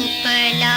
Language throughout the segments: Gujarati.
उपला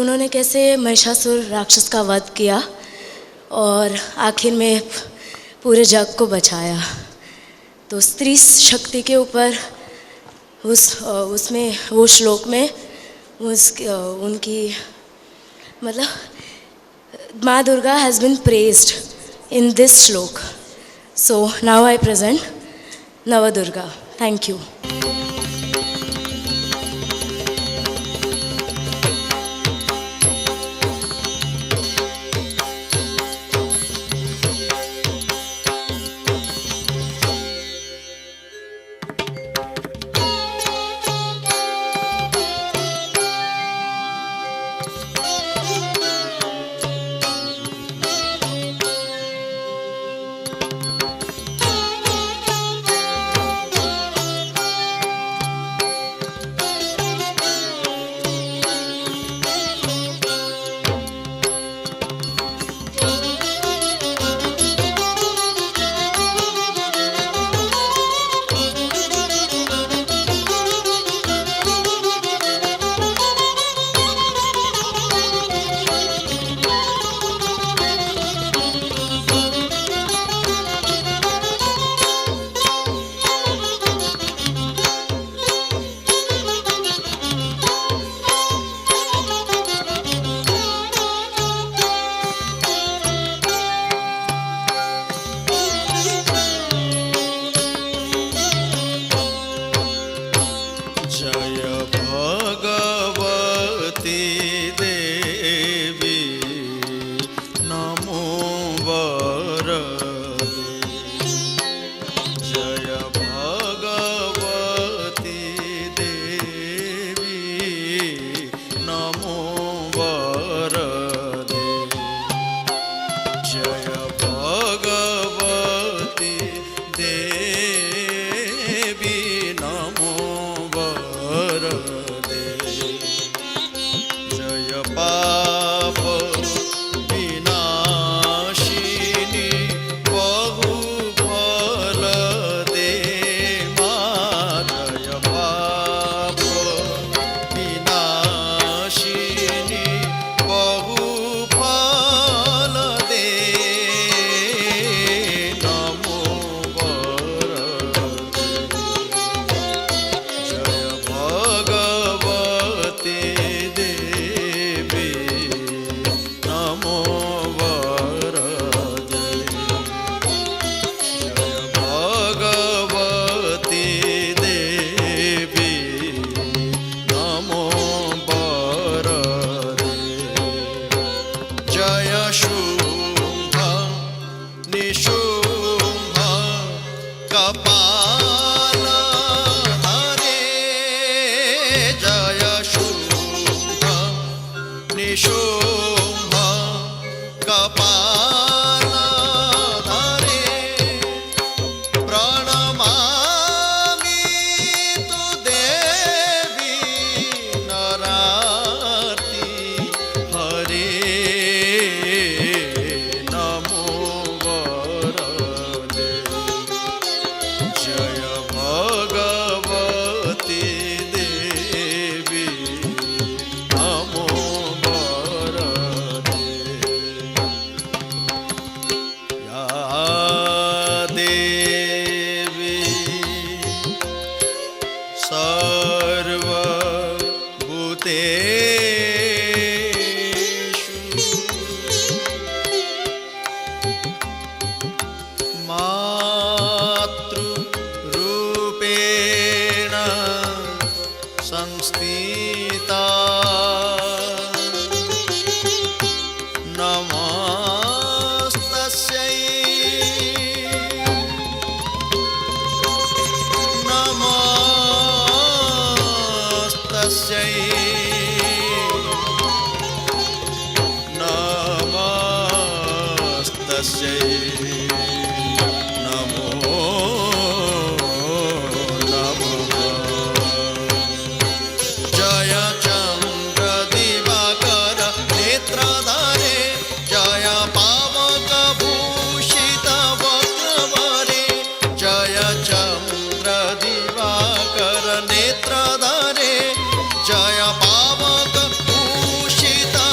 उन्होंने कैसे महिषासुर राक्षस का वध किया और आखिर में पूरे जग को बचाया। तो स्त्री शक्ति के ऊपर उसमें वो श्लोक में उनकी मतलब माँ Durga has been praised in this shloka. So now I present Navadurga. Thank you. नेत्रधारे जय पावक भूषिता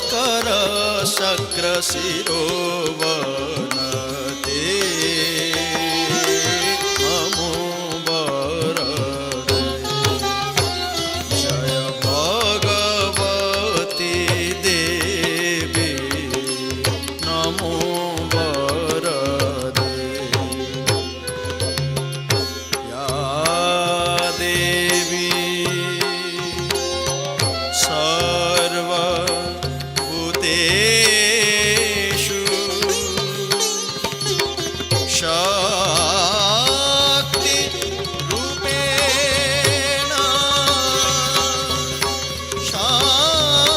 भास्कर शक्र शिरोवनते नमो वरदे जय भगवती देवी नमो वरदे या देवी सर्वभूतेषु शक्तिरूपेण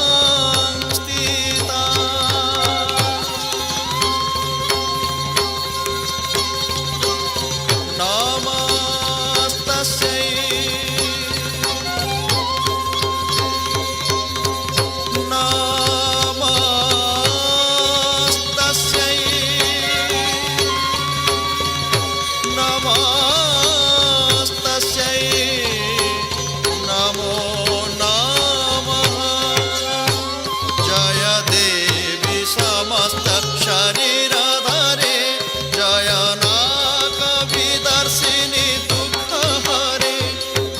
संस्थिता नमस्तस्यै नमस्तस्यै नमस्तस्यै नमो नमः जय देवी समस्त शरीरधारे जय नागविदर्शिनी दुःखहरे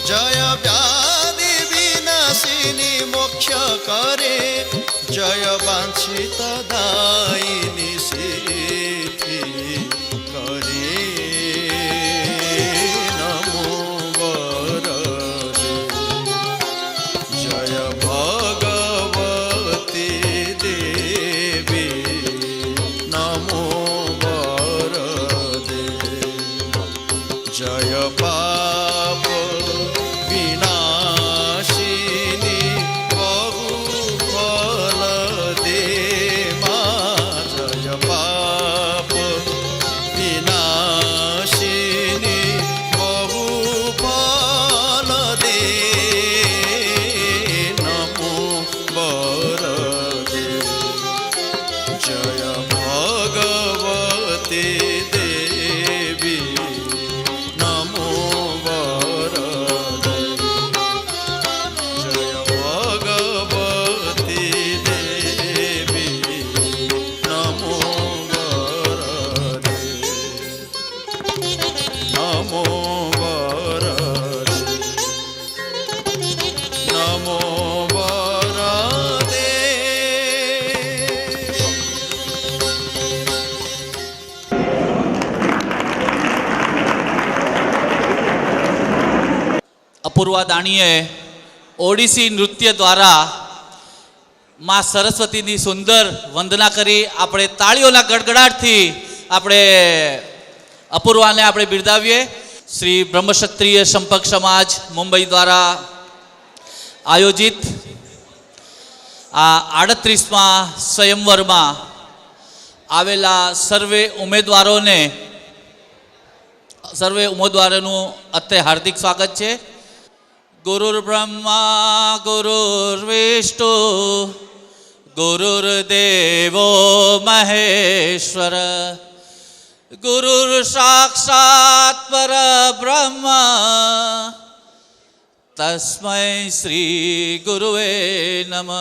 जय व्याधि विनाशिनी मोक्ष करे जय वांछित दायिनी सिद्धि करे नमो वरदे जय भगवती देवी नमो वरदे जय पाप विनाशिनी बहुफल दे मां जय पाप विनाशिनी बहुफल दे नमो वरदे जय भगवती देवी नमो वरदे जय भगवती देवी नमो वरदे नमो वरदे नमो वरदे અપૂર્વા દાણીએ ઓડિસી નૃત્ય દ્વારા માં સરસ્વતીની સુંદર વંદના કરી આપણે તાળીઓના ગડગડાટથી આપણે અપૂર્વાને આપણે બિરદાવીએ. શ્રી બ્રહ્મક્ષત્રિય સંપર્ક સમાજ મુંબઈ દ્વારા આયોજિત આ 38મા સ્વયંવરમાં આવેલા સર્વે ઉમેદવારોનું અત્યારે હાર્દિક સ્વાગત છે. ગુરુર્બ્રહ્મા ગુરુર્વિષ્ણુ ગુરુર્દેવો મહેશ્વર ગુરુર સાક્ષાત પરબ્રહ્મ તસ્મૈ શ્રી ગુરુવે નમઃ.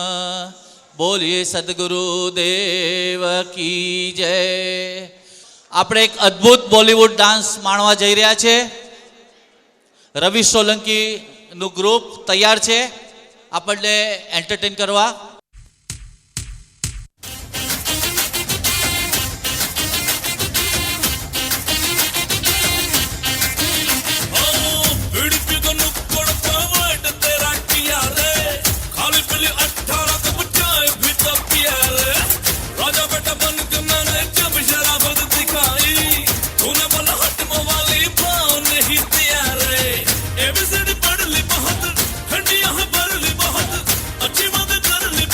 બોલીએ સદગુરુદેવ કી જય. આપણે એક અદ્ભુત બોલિવૂડ ડાન્સ માણવા જઈ રહ્યા છે. રવિ સોલંકીનું ગ્રુપ તૈયાર છે આપણને એન્ટરટેન કરવા. ABCD पढ़ ली बहुत, खंडियाँ भर ली बहुत, अच्छी बात कर ली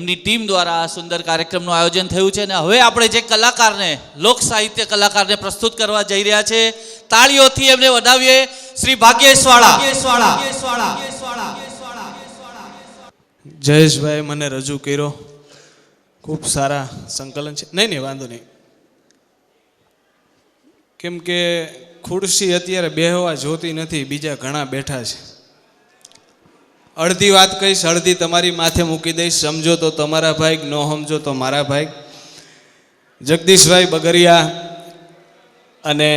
એમની ટીમ દ્વારા આ સુંદર કાર્યક્રમનું આયોજન થયું છે. અને હવે આપણે જે કલાકારને, લોક સાહિત્ય કલાકારને પ્રસ્તુત કરવા જઈ રહ્યા છે, તાળીઓથી એમને વધાવીએ. શ્રી ભાગ્યેશવાળા. જયેશભાઈ મને રજૂ કર્યો, ખૂબ સારા સંકલન છે. નહીં વાંધો નહીં, કેમ કે ખુરશી અત્યારે બેહવા જોતી નથી, બીજા ઘણા બેઠા છે. અડધી વાત કહીશ, અડધી તમારી માથે મૂકી દઈશ. સમજો તો તમારા ભાઈ, ન સમજો તો મારા ભાઈ. જગદીશભાઈ બગરિયા અને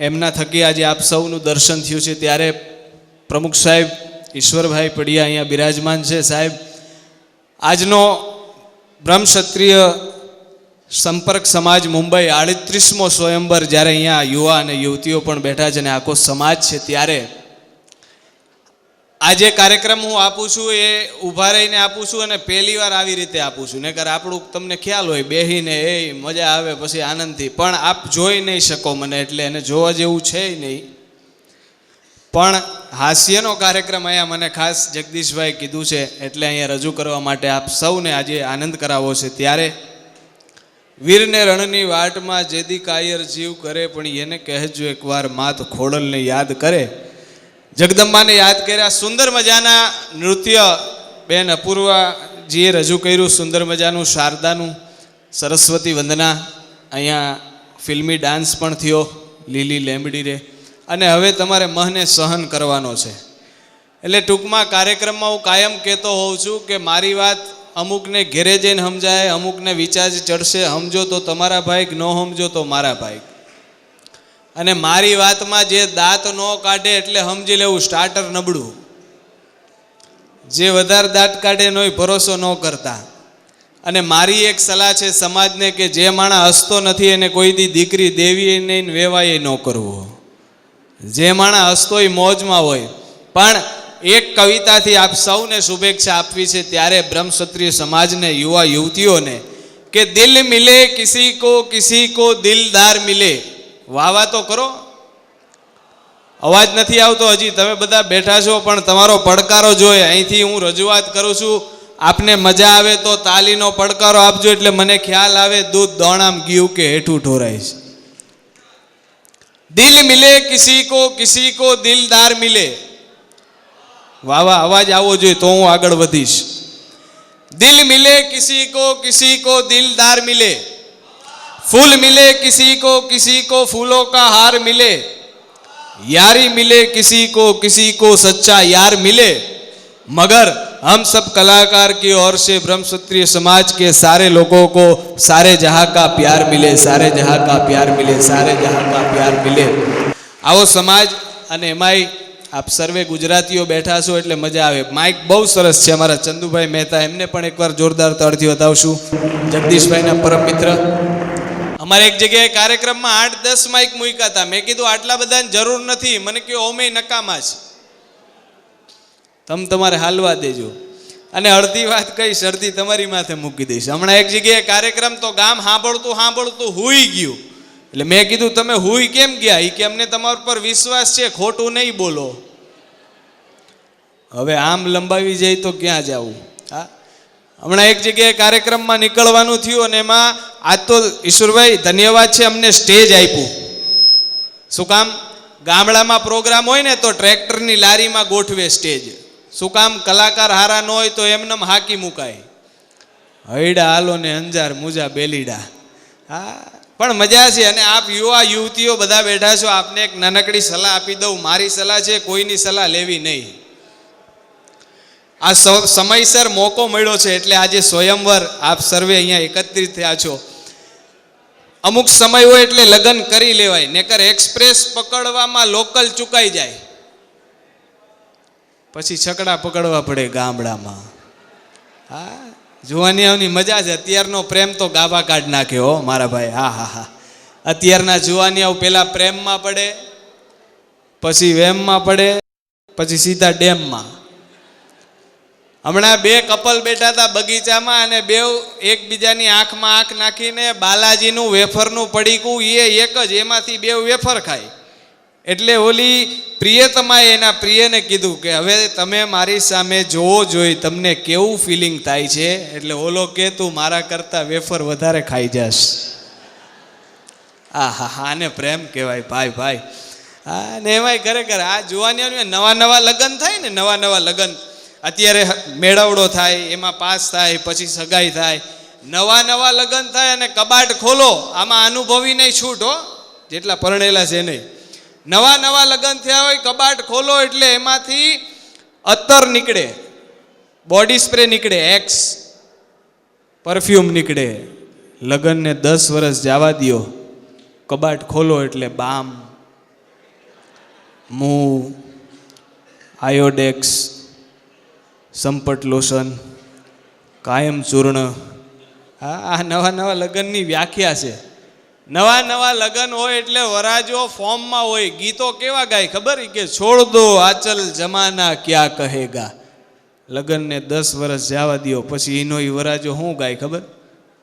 એમના થકી આજે આપ સૌનું દર્શન થયું છે. ત્યારે પ્રમુખ સાહેબ ઈશ્વરભાઈ પડિયા અહીંયા બિરાજમાન છે. સાહેબ, આજનો બ્રહ્મક્ષત્રિય સંપર્ક સમાજ મુંબઈ 38મો સ્વયંવર, જ્યારે અહીંયા યુવા અને યુવતીઓ પણ બેઠા છે અને આખો સમાજ છે, ત્યારે આ જે કાર્યક્રમ હું આપું છું એ ઊભા રહીને આપું છું અને પહેલી વાર આવી રીતે આપું છું. નહીંતર આપણું તમને ખ્યાલ હોય બેહીને એ મજા આવે પછી આનંદથી, પણ આપ જોઈ નહીં શકો મને, એટલે એને જોવા જેવું છે નહીં. પણ હાસ્યનો કાર્યક્રમ અહીંયા મને ખાસ જગદીશભાઈ કીધું છે એટલે અહીંયા રજૂ કરવા માટે આપ સૌને આજે આનંદ કરાવો છે. ત્યારે વીરને રણની વાટમાં જેદી કાયર જીવ કરે, પણ એને કહેજો એકવાર માત ખોડલને યાદ કરે. જગદંબાને યાદ કર્યા. સુંદર મજાના નૃત્ય બેન અપૂર્વાજીએ રજૂ કર્યું, સુંદર મજાનું શારદાનું સરસ્વતી વંદના. અહીંયા ફિલ્મી ડાન્સ પણ થયો લીલી લેમડી રે. અને હવે તમારે મહને સહન કરવાનો છે. એટલે ટૂંકમાં કાર્યક્રમમાં હું કાયમ કહેતો હોઉં છું કે મારી વાત અમુકને ઘેરે જઈને સમજાય, અમુકને વિચાર ચડશે. સમજો તો તમારા ભાઈ, ન સમજો તો મારા ભાઈ. અને મારી વાતમાં જે દાંત ન કાઢે એટલે સમજી લેવું સ્ટાર્ટર નબળું. જે વધારે દાંત કાઢે એનો ભરોસો ન કરતા. અને મારી એક સલાહ છે સમાજને કે જે માણસ હસતો નથી એને કોઈ દી દીકરી દેવી નહીં, વેવાય ન કરવો. જે માણસ હસતો હોય મોજમાં હોય. પણ એક કવિતાથી આપ સૌને શુભેચ્છા આપવી છે. ત્યારે બ્રહ્મક્ષત્રિય સમાજને, યુવા યુવતીઓને, કે દિલ મિલે કિસી કો દિલદાર મિલે. વાવા તો કરો. અવાજ નથી આવતો હજી, તમે બધા બેઠા છો પણ તમારો પડકારો જોઈએ. અહીંથી હું રજૂઆત કરું છું, આપને મજા આવે તો તાલીનો પડકારો આપજો, એટલે મને ખ્યાલ આવે દૂધ દોણામ ગયું કે હેઠું ઠોરાય છે. દિલ મિલે કિસી કો દિલદાર મિલે. વાવા અવાજ આવવો જોઈએ તો હું આગળ વધીશ. દિલ મિલે કિસી કો દિલદાર મિલે. फूल मिले किसी को फूलों का हार मिले. यारी मिले किसी को सच्चा यार मिले. मगर हम सब कलाकार की ओर से ब्रह्मक्षत्रिय समाज के सारे लोगों को सारे जहां का प्यार मिले, सारे जहां का प्यार मिले, सारे जहां का प्यार मिले. आओ समाज. અને એમાંય આપ સર્વે ગુજરાતીઓ બેઠા છો એટલે મજા આવે. માઇક બહુ સરસ છે અમારા ચંદુભાઈ મહેતા, એમને પણ એકવાર જોરદાર તાળીથી વધાવશું. જગદીશભાઈના પરમ મિત્ર. અમારે એક જગ્યાએ કાર્યક્રમમાં 8-10 માઇક મૂક્યા હતા. મેં કીધું આટલા બધાની જરૂર નથી. મને કહ્યું ઓમે નકામા છે, તમે તમારે હાલવા દેજો. અને અડધી વાત કહીશ, અડધી તમારી માથે મૂકી દઈશ. હમણાં એક જગ્યાએ કાર્યક્રમ તો ગામ સાંભળતું હુઈ ગયું. એટલે મેં કીધું તમે હુઈ કેમ ગયા? એ કે અમને તમારા પર વિશ્વાસ છે, ખોટું નહીં બોલો. હવે આમ લંબાવી જાય તો ક્યાં જવું? હા, હમણાં એક જગ્યાએ કાર્યક્રમમાં નીકળવાનું થયું અને એમાં આજ તો ઈશ્વરભાઈ ધન્યવાદ છે, અમને સ્ટેજ આપ્યું. શું કામ? ગામડામાં પ્રોગ્રામ હોય ને તો ટ્રેક્ટરની લારીમાં ગોઠવે સ્ટેજ. શું કામ? કલાકાર હારા ન હોય તો એમને હાકી મુકાય. હૈડા હાલો ને અંજાર મુજા બેલીડા. હા, પણ મજા છે. અને આપ યુવા યુવતીઓ બધા બેઠા છો, આપને એક નાનકડી સલાહ આપી દઉં. મારી સલાહ છે, કોઈની સલાહ લેવી નહીં. આ સમયસર મોકો મળ્યો છે એટલે આજે સ્વયંવર આપ સર્વે અહીંયા એકત્રિત થયા છો. અમુક સમય હોય એટલે લગ્ન કરી લેવાય, નકર એક્સપ્રેસ પકડવામાં લોકલ ચૂકાઈ જાય, પછી છકડા પકડવા પડે ગામડામાં. હા, જુવાનિયાઓની મજા છે. અત્યારનો પ્રેમ તો ગાભા કાઢ નાખે હો મારા ભાઈ. હા. અત્યારના જુવાનિયાઓ પેલા પ્રેમમાં પડે, પછી વેમમાં પડે, પછી સીધા ડેમમાં. હમણાં 2 કપલ બેઠા હતા બગીચામાં અને બેવ એકબીજાની આંખમાં આંખ નાખીને બાલાજીનું વેફરનું પડીકું એ એક જ, એમાંથી 2 વેફર ખાય. એટલે ઓલી પ્રિયતમાએ એના પ્રિયને કીધું કે હવે તમે મારી સામે જોવો જોઈ તમને કેવું ફિલિંગ થાય છે. એટલે ઓલો કે તું મારા કરતા વેફર વધારે ખાઈ જાશ. આને પ્રેમ કહેવાય ભાઈ ભાઈ. હા ને એમાંય ખરેખર આ જોવાની નવા નવા લગ્ન થાય ને, નવા નવા લગ્ન અત્યારે મેળવડો થાય, એમાં પાસ થાય, પછી સગાઈ થાય, નવા નવા લગ્ન થાય અને કબાટ ખોલો, આમાં અનુભવી નહીં છૂટ હો, જેટલા પરણેલા છે નહીં. નવા નવા લગ્ન થયા હોય, કબાટ ખોલો એટલે એમાંથી અત્તર નીકળે, બોડી સ્પ્રે નીકળે, એક્સ પરફ્યુમ નીકળે. લગ્નને 10 વર્ષ જવા દ્યો, કબાટ ખોલો એટલે બામ, મૂવ, આયોડેક્સ, સંપટ લોશન, કાયમ ચૂર્ણ. આ નવા નવા લગ્નની વ્યાખ્યા છે. નવા નવા લગ્ન હોય એટલે વરાજો ફોર્મમાં હોય. ગીતો કેવા ગાય ખબર કે છોડ દો આચલ જમાના ક્યાં કહેગા. લગ્નને 10 વર્ષ જવા દ્યો, પછી એનો વરાજો શું ગાય ખબર?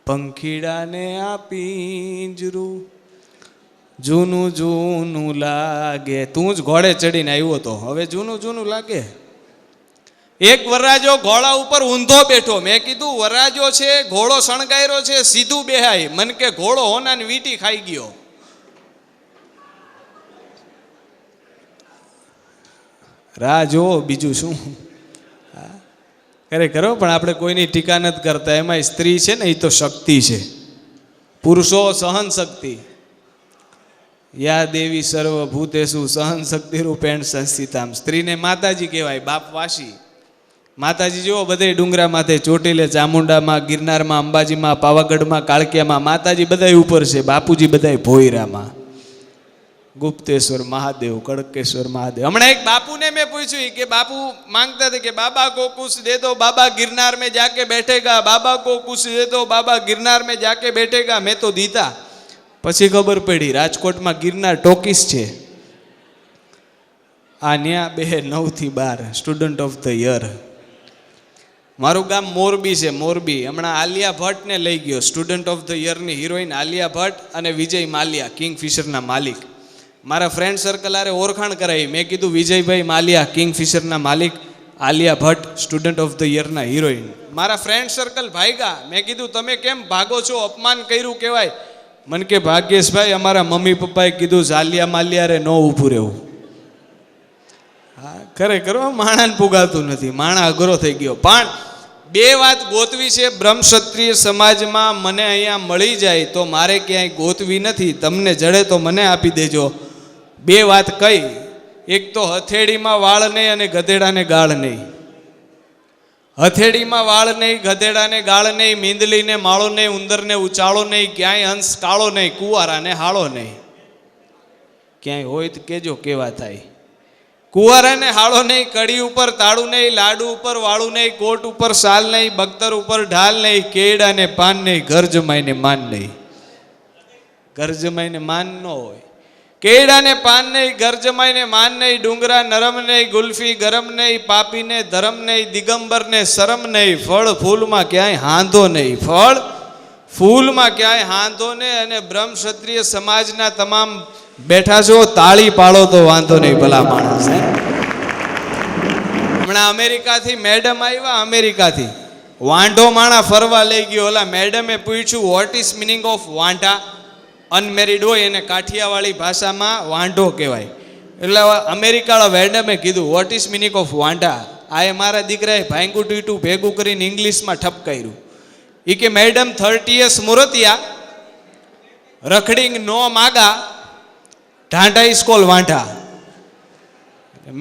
પંખીડાને આ પિંજરું જૂનું જૂનું લાગે. તું જ ઘોડે ચડીને આવ્યો તો હવે જૂનું જૂનું લાગે. એક વરરાજો ઘોડા ઉપર ઊંધો બેઠો. મેં કીધું વરરાજો છે, ઘોડો શણગાયરો છે, સીધું બેહાય. મન કે ઘોડો હોનાની વીટી ખાઈ ગયો. રાહ જો બીજું શું ખરેખર. પણ આપણે કોઈની ટીકા નથી કરતા. એમાં સ્ત્રી છે ને, એ તો શક્તિ છે. પુરુષો સહન શક્તિ. યા દેવી સર્વભૂતેષુ સહન શક્તિ રૂપેણ સંસ્થિતામ. સ્ત્રીને માતાજી કહેવાય, બાપ વાસી. માતાજી જુઓ બધે ડુંગરા માથે, ચોટીલે, ચામુંડામાં, ગિરનારમાં, અંબાજીમાં, પાવાગઢમાં, કાળકિયામાં માતાજી બધાય ઉપર છે. બાપુજી બધાય ભોયરામાં. ગુપ્તેશ્વર મહાદેવ, કડકેશ્વર મહાદેવ. હમણાં એક બાપુને મેં પૂછ્યું કે બાપુ માંગતા थे कि बाबा को कुछ दे दो, बाबा गिरनार में जाके बैठेगा, बाबा को कुछ दे दो, बाबा गिरनार में जाके बैठेगा. મેં તો દીધા. પછી ખબર પડી રાજકોટમાં ગિરનાર ટોકીસ છે. આ ન્યા 9 થી 12 સ્ટુડન્ટ ઓફ ધ યર. મારું ગામ મોરબી છે, મોરબી. હમણાં આલિયા ભટ્ટને લઈ ગયો. સ્ટુડન્ટ ઓફ ધ યરની હિરોઈન આલિયા ભટ્ટ અને વિજય માલ્યા, કિંગફિશરના માલિક. મારા ફ્રેન્ડ સર્કલ આરે ઓળખાણ કરાવી. મેં કીધું વિજયભાઈ માલ્યા, કિંગફિશરના માલિક, Alia Bhatt student of the યરના હિરોઈન. મારા ફ્રેન્ડ સર્કલ ભાગ્યા. મેં કીધું તમે કેમ ભાગો છો, અપમાન કર્યું કહેવાય. મન કે ભાગ્યેશભાઈ અમારા મમ્મી પપ્પાએ કીધું આલિયા માલ્યા રે ન ઊભું રહેવું. હા ખરેખર માણાને પુગાતું નથી, માણા અઘરો થઈ ગયો. પણ બે વાત ગોતવી છે બ્રહ્મક્ષત્રિય સમાજમાં. મને અહીંયા મળી જાય તો મારે ક્યાંય ગોતવી નથી. તમને જડે તો મને આપી દેજો. બે વાત કઈ? એક તો હથેળીમાં વાળ નહીં અને ગધેડાને ગાળ નહીં. હથેળીમાં વાળ નહીં, ગધેડાને ગાળ નહીં, મીંદલીને માળો નહીં, ઉંદરને ઉચાળો નહીં, ક્યાંય હંસ કાળો નહીં, કુંવારાને હાળો નહીં. ક્યાંય હોય તો કેજો કેવા થાય. કુંવારાને હાળો નહીં, કડી ઉપર તાળું નહીં, લાડુ ઉપર વાળું નહીં, કોટ ઉપર શાલ નહીં, બખ્તર ઉપર ઢાલ નહીં, કેળાને પાન નહીં, ઘર જમાઈને માન નહીં. ઘર જમાઈને માન ન હોય. કેળાને પાન નહીં, ઘર જમાઈને માન નહીં, ડુંગરા નરમ નહીં, ગુલ્ફી ગરમ નહીં, પાપીને ધરમ નહીં, દિગંબરને શરમ નહીં, ફળ ફૂલમાં ક્યાંય હાંધો નહીં, ફળ ફૂલમાં ક્યાંય હાંધો નહીં. અને બ્રહ્મક્ષત્રિય સમાજના તમામ બેઠા છો, તાળી પાડો તો વાંધો નહીં ભલા માણસ. હમણાં અમેરિકાથી મેડમ આવ્યા. અમેરિકાથી વાંઢો માણા ફરવા લઈ ગયો. ઓલા મેડમે પૂછ્યું વોટ ઇઝ મિનિંગ ઓફ વાંઢા? અનમેરિડ હોય એને કાઠિયાવાડી ભાષામાં વાંઢો કહેવાય. એટલે અમેરિકાવાળા મેડમે કીધું વોટ ઇઝ મિનિંગ ઓફ વાંઢા? આ મારા દીકરાએ ભાંગું ટીટું ભેગું કરીને ઇંગ્લિશમાં ઠપકાર્યું. એ કે મેડમ 30 years મુરતિયા, રખડીંગ નો માગા, ઢાંઢા ઇઝ કોલ વાંઢા.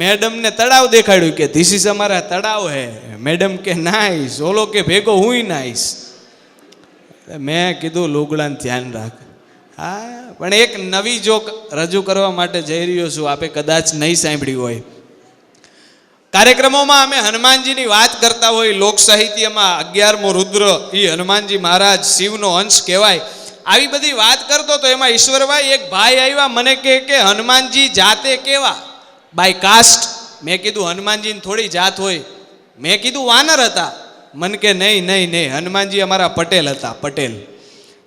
મેડમને તળાવ દેખાડ્યું કે ધીસ ઇઝ અમારા તળાવ હે. મેડમ કે નાઈસ. ઓલો કે ભેગો હુંય નાઈસ. મેં કીધું લુગડાને ધ્યાન રાખ. હા પણ એક નવી જોક રજૂ કરવા માટે જઈ રહ્યો છું. આપે કદાચ નહીં સાંભળ્યું હોય. કાર્યક્રમોમાં અમે હનુમાનજીની વાત કરતા હોય. લોક સાહિત્યમાં 11મો રુદ્ર એ હનુમાનજી મહારાજ શિવનો અંશ કહેવાય. આવી બધી વાત કરતો તો એમાં ઈશ્વરભાઈ એક ભાઈ આવ્યા. મને કે હનુમાનજી જાતે કેવા? By caste. મેં કીધું હનુમાનજીની થોડી જાત હોય. મેં કીધું વાનર હતા. મન કે નહીં નહીં નહીં, હનુમાનજી અમારા પટેલ હતા, પટેલ.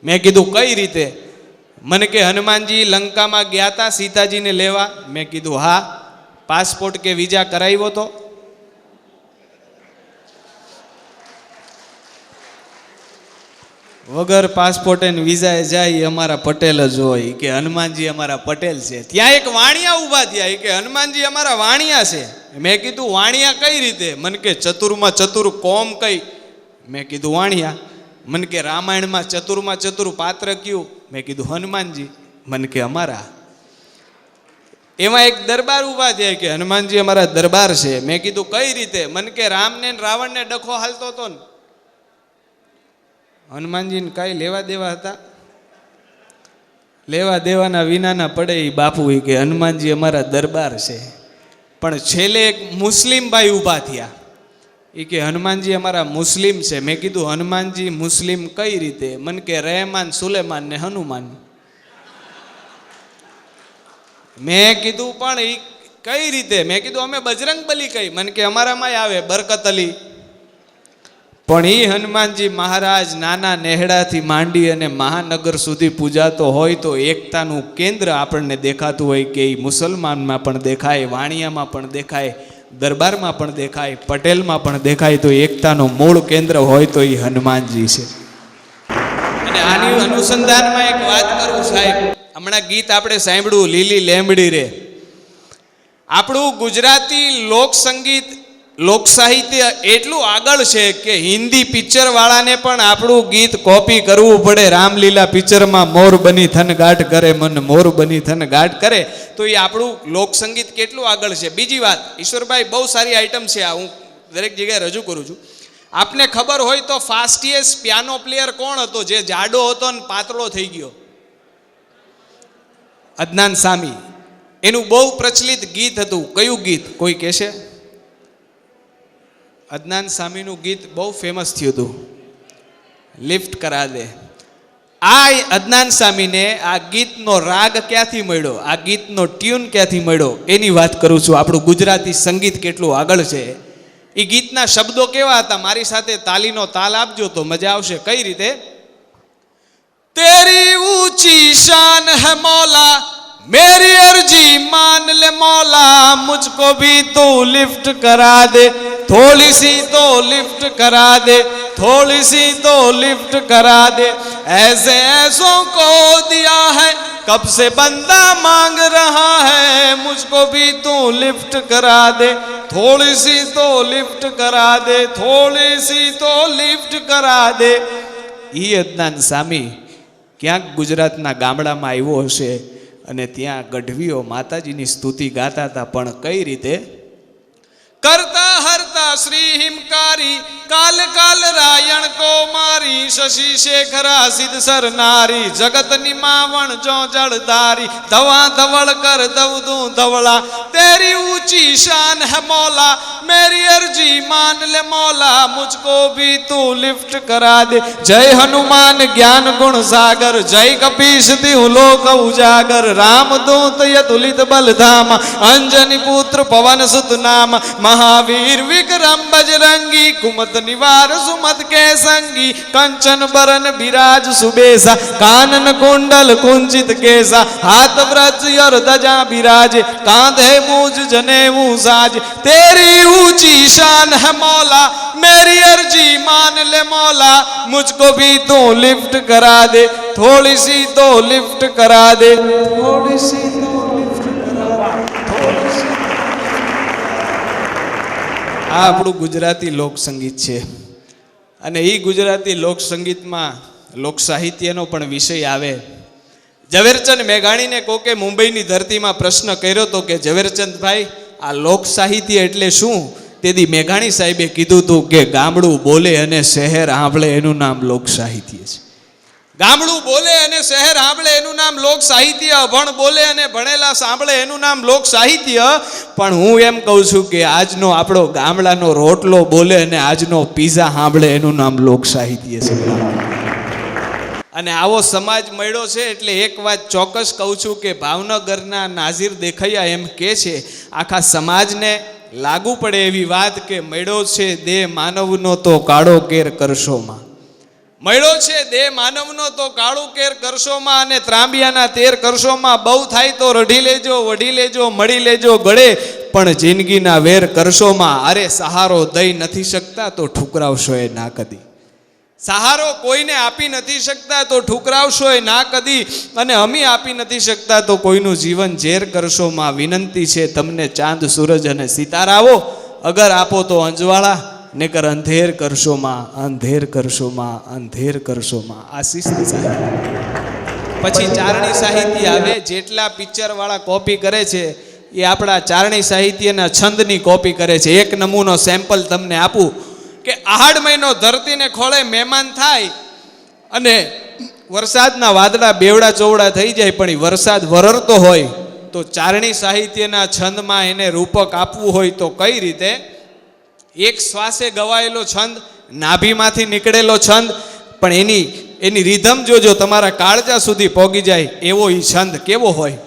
મેં કીધું કઈ રીતે? મને કે હનુમાનજી લંકામાં ગયા હતા સીતાજીને લેવા. મેં કીધું હા. પાસપોર્ટ કે વિઝા કરાવ્યો તો? વગર પાસપોર્ટ અને વિઝાએ જાય અમારા પટેલ જ હોય કે હનુમાનજી અમારા પટેલ છે. ત્યાં એક વાણિયા ઊભા થયા કે હનુમાનજી અમારા વાણિયા છે. મેં કીધું વાણિયા કઈ રીતે? મને કે ચતુરમાં ચતુર કોમ કઈ? મેં કીધું વાણિયા. મને કે રામાયણમાં ચતુરમાં ચતુર પાત્ર કયું? મેં કીધું હનુમાનજી. મને કે અમારા. એમાં એક દરબાર ઊભા થયા કે હનુમાનજી અમારા દરબાર છે. મેં કીધું કઈ રીતે? મને કે રામને રાવણને ડખો હાલતો હતો ને. હનુમાનજીને કઈ લેવા દેવા હતા? લેવા દેવાના વિનાના પડે એ બાપુ કે હનુમાનજી અમારા દરબાર છે. પણ છેલ્લે એક મુસ્લિમ ભાઈ ઊભા થયા એ કે હનુમાનજી અમારા મુસ્લિમ છે. મેં કીધું હનુમાનજી મુસ્લિમ કઈ રીતે? મને કે રહેમાન સુલેમાન ને હનુમાન. મેં કીધું પણ એ કઈ રીતે? મેં કીધું અમે બજરંગ બલી કઈ? મને કે અમારામાં આવે બરકત અલી. પણ એ હનુમાનજી મહારાજ નાના નેહડાથી માંડી અને મહાનગર સુધી પૂજાતો હોય તો એકતાનું કેન્દ્ર આપણને દેખાતું હોય કે એ મુસલમાનમાં પણ દેખાય, વાણિયામાં પણ દેખાય, દરબારમાં પણ દેખાય, પટેલમાં પણ દેખાય. તો એકતાનું મૂળ કેન્દ્ર હોય તો એ હનુમાનજી છે. અને આની અનુસંધાનમાં એક વાત કરું સાહેબ. હમણાં ગીત આપણે સાંભળ્યું લીલી લેમડી રે. આપણું ગુજરાતી લોક સંગીત લોક સાહિત્ય એટલું આગળ છે કે હિન્દી પિક્ચર વાળાને પણ આપણું ગીત કોપી કરવું પડે. રામલીલા પિક્ચરમાં મોર બની થન ગાઢ કરે, મન મોર બની થન ગાઢ કરે. તો એ આપણું લોક સંગીત કેટલું આગળ છે. બીજી વાત, ઈશ્વરભાઈ બહુ સારી આઈટમ છે આ, હું દરેક જગ્યાએ રજૂ કરું છું. આપને ખબર હોય તો ફાસ્ટીએસ્ટ પિયાનો પ્લેયર કોણ હતો જે જાડો હતો ને પાતળો થઈ ગયો? અદનાન સામી. એનું બહુ પ્રચલિત ગીત હતું. કયું ગીત કોઈ કહેશે? અદનાન સામીનું ગીત બહુ ફેમસ થયું હતું, લિફ્ટ કરા દે. આ અદનાન સામીને આ ગીતનો રાગ ક્યાંથી મળ્યો, આ ગીતનો ટ્યુન ક્યાંથી મળ્યો એની વાત કરું છું. આપણું ગુજરાતી સંગીત કેટલું આગળ છે. એ ગીતના શબ્દો કેવા હતા? મારી સાથે તાલીનો તાલ આપજો તો મજા આવશે. કઈ રીતે? तेरी ऊंची शान है मौला, मेरी अर्जी मान ले मौला, मुझको भी तो लिफ्ट करा दे, थोड़ी सी तो लिफ्ट करा दे, थोड़ी सी तो लिफ्ट करा दे, ऐसे ऐसों को दिया है कब से बंदा मांग रहा है, मुझको भी तो लिफ्ट करा दे, थोड़ी सी तो लिफ्ट करा दे, थोड़ी सी तो लिफ्ट करा दे. ઈ અદનાન સામી ક્યાંક ગુજરાતના ગામડામાં આવ્યો હશે અને ત્યાં ગઢવીઓ માતાજીની સ્તુતિ ગાતા હતા. પણ કઈ રીતે? કરતા હરતા શ્રી હિમકારી, કાલ કાલ રાયણ કો મારી, શશી શેખરા સિદ્ધ સરનારી, જગત નિમાવણ જો જળધારી, ધવા ધવળ કર દવ દૂ ધવળા, તેરી ऊंची शान है मौला, मेरी अर्जी मान ले मौला, मुझको भी तू लिफ्ट करा दे. जय हनुमान ज्ञान गुण सागर, जय कपीश तिहु लोक उजागर, रामदूत यतुलित बलधाम, अंजनी पुत्र पवन सुत नाम, महावीर विक्रम बजरंगी, कुमत निवार सुमत के संगी, कंचन बरन विराज सुबेसा, कानन कुंडल कुंचित केसा, हाथ व्रज और ध्वजा विराजे, कांधे मूज जनेऊ साज, तेरी ऊंची शान है मौला, मेरी अर्जी मान ले मौला, मुझको भी तो लिफ्ट करा दे, थोड़ी सी तो लिफ्ट करा दे, थोड़ी सी तो लिफ्ट करा दे, थोड़ी सी. આ આપણું ગુજરાતી લોક સંગીત છે અને એ ગુજરાતી લોક સંગીતમાં લોક સાહિત્યનો પણ વિષય આવે. ઝવેરચંદ મેઘાણીને કોકે મુંબઈની ધરતીમાં પ્રશ્ન કર્યો હતો કે ઝવેરચંદભાઈ આ લોક સાહિત્ય એટલે શું? તેથી મેઘાણી સાહેબે કીધું હતું કે ગામડું બોલે અને શહેર સાંભળે એનું નામ લોક સાહિત્ય છે. ગામડું બોલે અને શહેર સાંભળે એનું નામ લોક સાહિત્ય, અભણ બોલે અને ભણેલા સાંભળે એનું નામ લોક સાહિત્ય. પણ હું એમ કહું છું કે આજનો આપણો ગામડાનો રોટલો બોલે અને આજનો પીઝા સાંભળે એનું નામ લોક સાહિત્ય છે. અને આવો સમાજ મળ્યો છે એટલે એક વાત ચોક્કસ કહું છું કે ભાવનગરના નાઝીર દેખૈયા એમ કહે છે આખા સમાજને લાગુ પડે એવી વાત કે મળ્યો છે દેહ માનવનો તો કાળો કેર કરશોમાં. મળ્યો છે દેહ માનવનો તો કાળું કેર કરશોમાં અને ત્રાંબિયાના તેર કરશોમાં. બહુ થાય તો રઢી લેજો, વઢી લેજો, મળી લેજો ગળે, પણ જિંદગીના વેર કરશોમાં. અરે સહારો દઈ નથી શકતા તો ઠુકરાવશો એ ના કદી. સહારો કોઈને આપી નથી શકતા તો ઠુકરાવશો એ ના કદી. અને અમી આપી નથી શકતા તો કોઈનું જીવન ઝેર કરશોમાં. વિનંતી છે તમને ચાંદ સૂરજ અને સિતારાઓ, અગર આપો તો અંજવાળા, નકર અંધેર કરશોમાં, અંધેર કરશોમાં, અંધેર કરશોમાં. આ શિસ્ત સાહેબ. પછી ચારણી સાહિત્ય આવે. જેટલા પિક્ચર વાળા કોપી કરે છે એ આપણા ચારણી સાહિત્યના છંદની કોપી કરે છે. એક નમૂનો સેમ્પલ તમને આપું કે આહાડ મહિનો ધરતીને ખોળે મહેમાન થાય અને વરસાદના વાદળા બેવડા ચોવડા થઈ જાય, પણ એ વરસાદ વરરતો હોય તો ચારણી સાહિત્યના છંદમાં એને રૂપક આપવું હોય તો કઈ રીતે? એક શ્વાસે ગવાયેલો છંદ, નાભીમાંથી નીકળેલો છંદ, પણ એની રીધમ જોજો, તમારા કાળજા સુધી પોગી જાય એવો એ છંદ કેવો હોય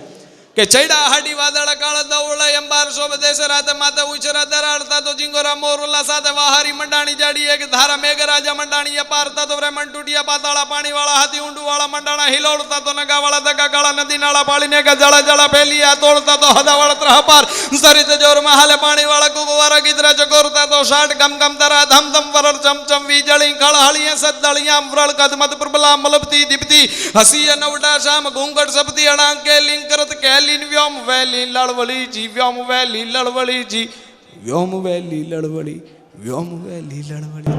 કે ચૈડા હાડી વાદળ કાળ દવળે અંબાર શોભ દેશ રાત માતે ઉછરા દરાડતા તો જીંગોરા મોરલા સાથે વાહારી મંડાણી જાડી એક ધારા મેઘરાજા મંડાણી અપારતા તો બ્રહ્મણ તૂટિયા પાતાળા પાણી વાળા હાથી ઊંડું વાળા મંડાણા હિલોળતા તો નગા વાળા દગા કાળા નદી નાળા પાળીને કે જળા જળા ફેલિયા તોડતા તો હદા વાળા ત્રહપાર સરિત જોર મહાલે પાણી વાળા કુકવારા ગીતરા ચકોરતા તો શાટ ગમ ગમ તરા ધમ ધમ વરર ચમચમ વીજળી ખળહળીએ સદળિયા વ્રળ કદમત પ્રબલા મલબતી દીપતી હસીય નવડા શામ ઘૂંઘટ સપતી અણાંકે લિંગ કરત કે વ્યોમ વેલી લળવળી જી, વ્યોમ વેલી લળવળી જી, વ્યોમ વેલી લળવળી, વ્યોમ વેલી લળવળી.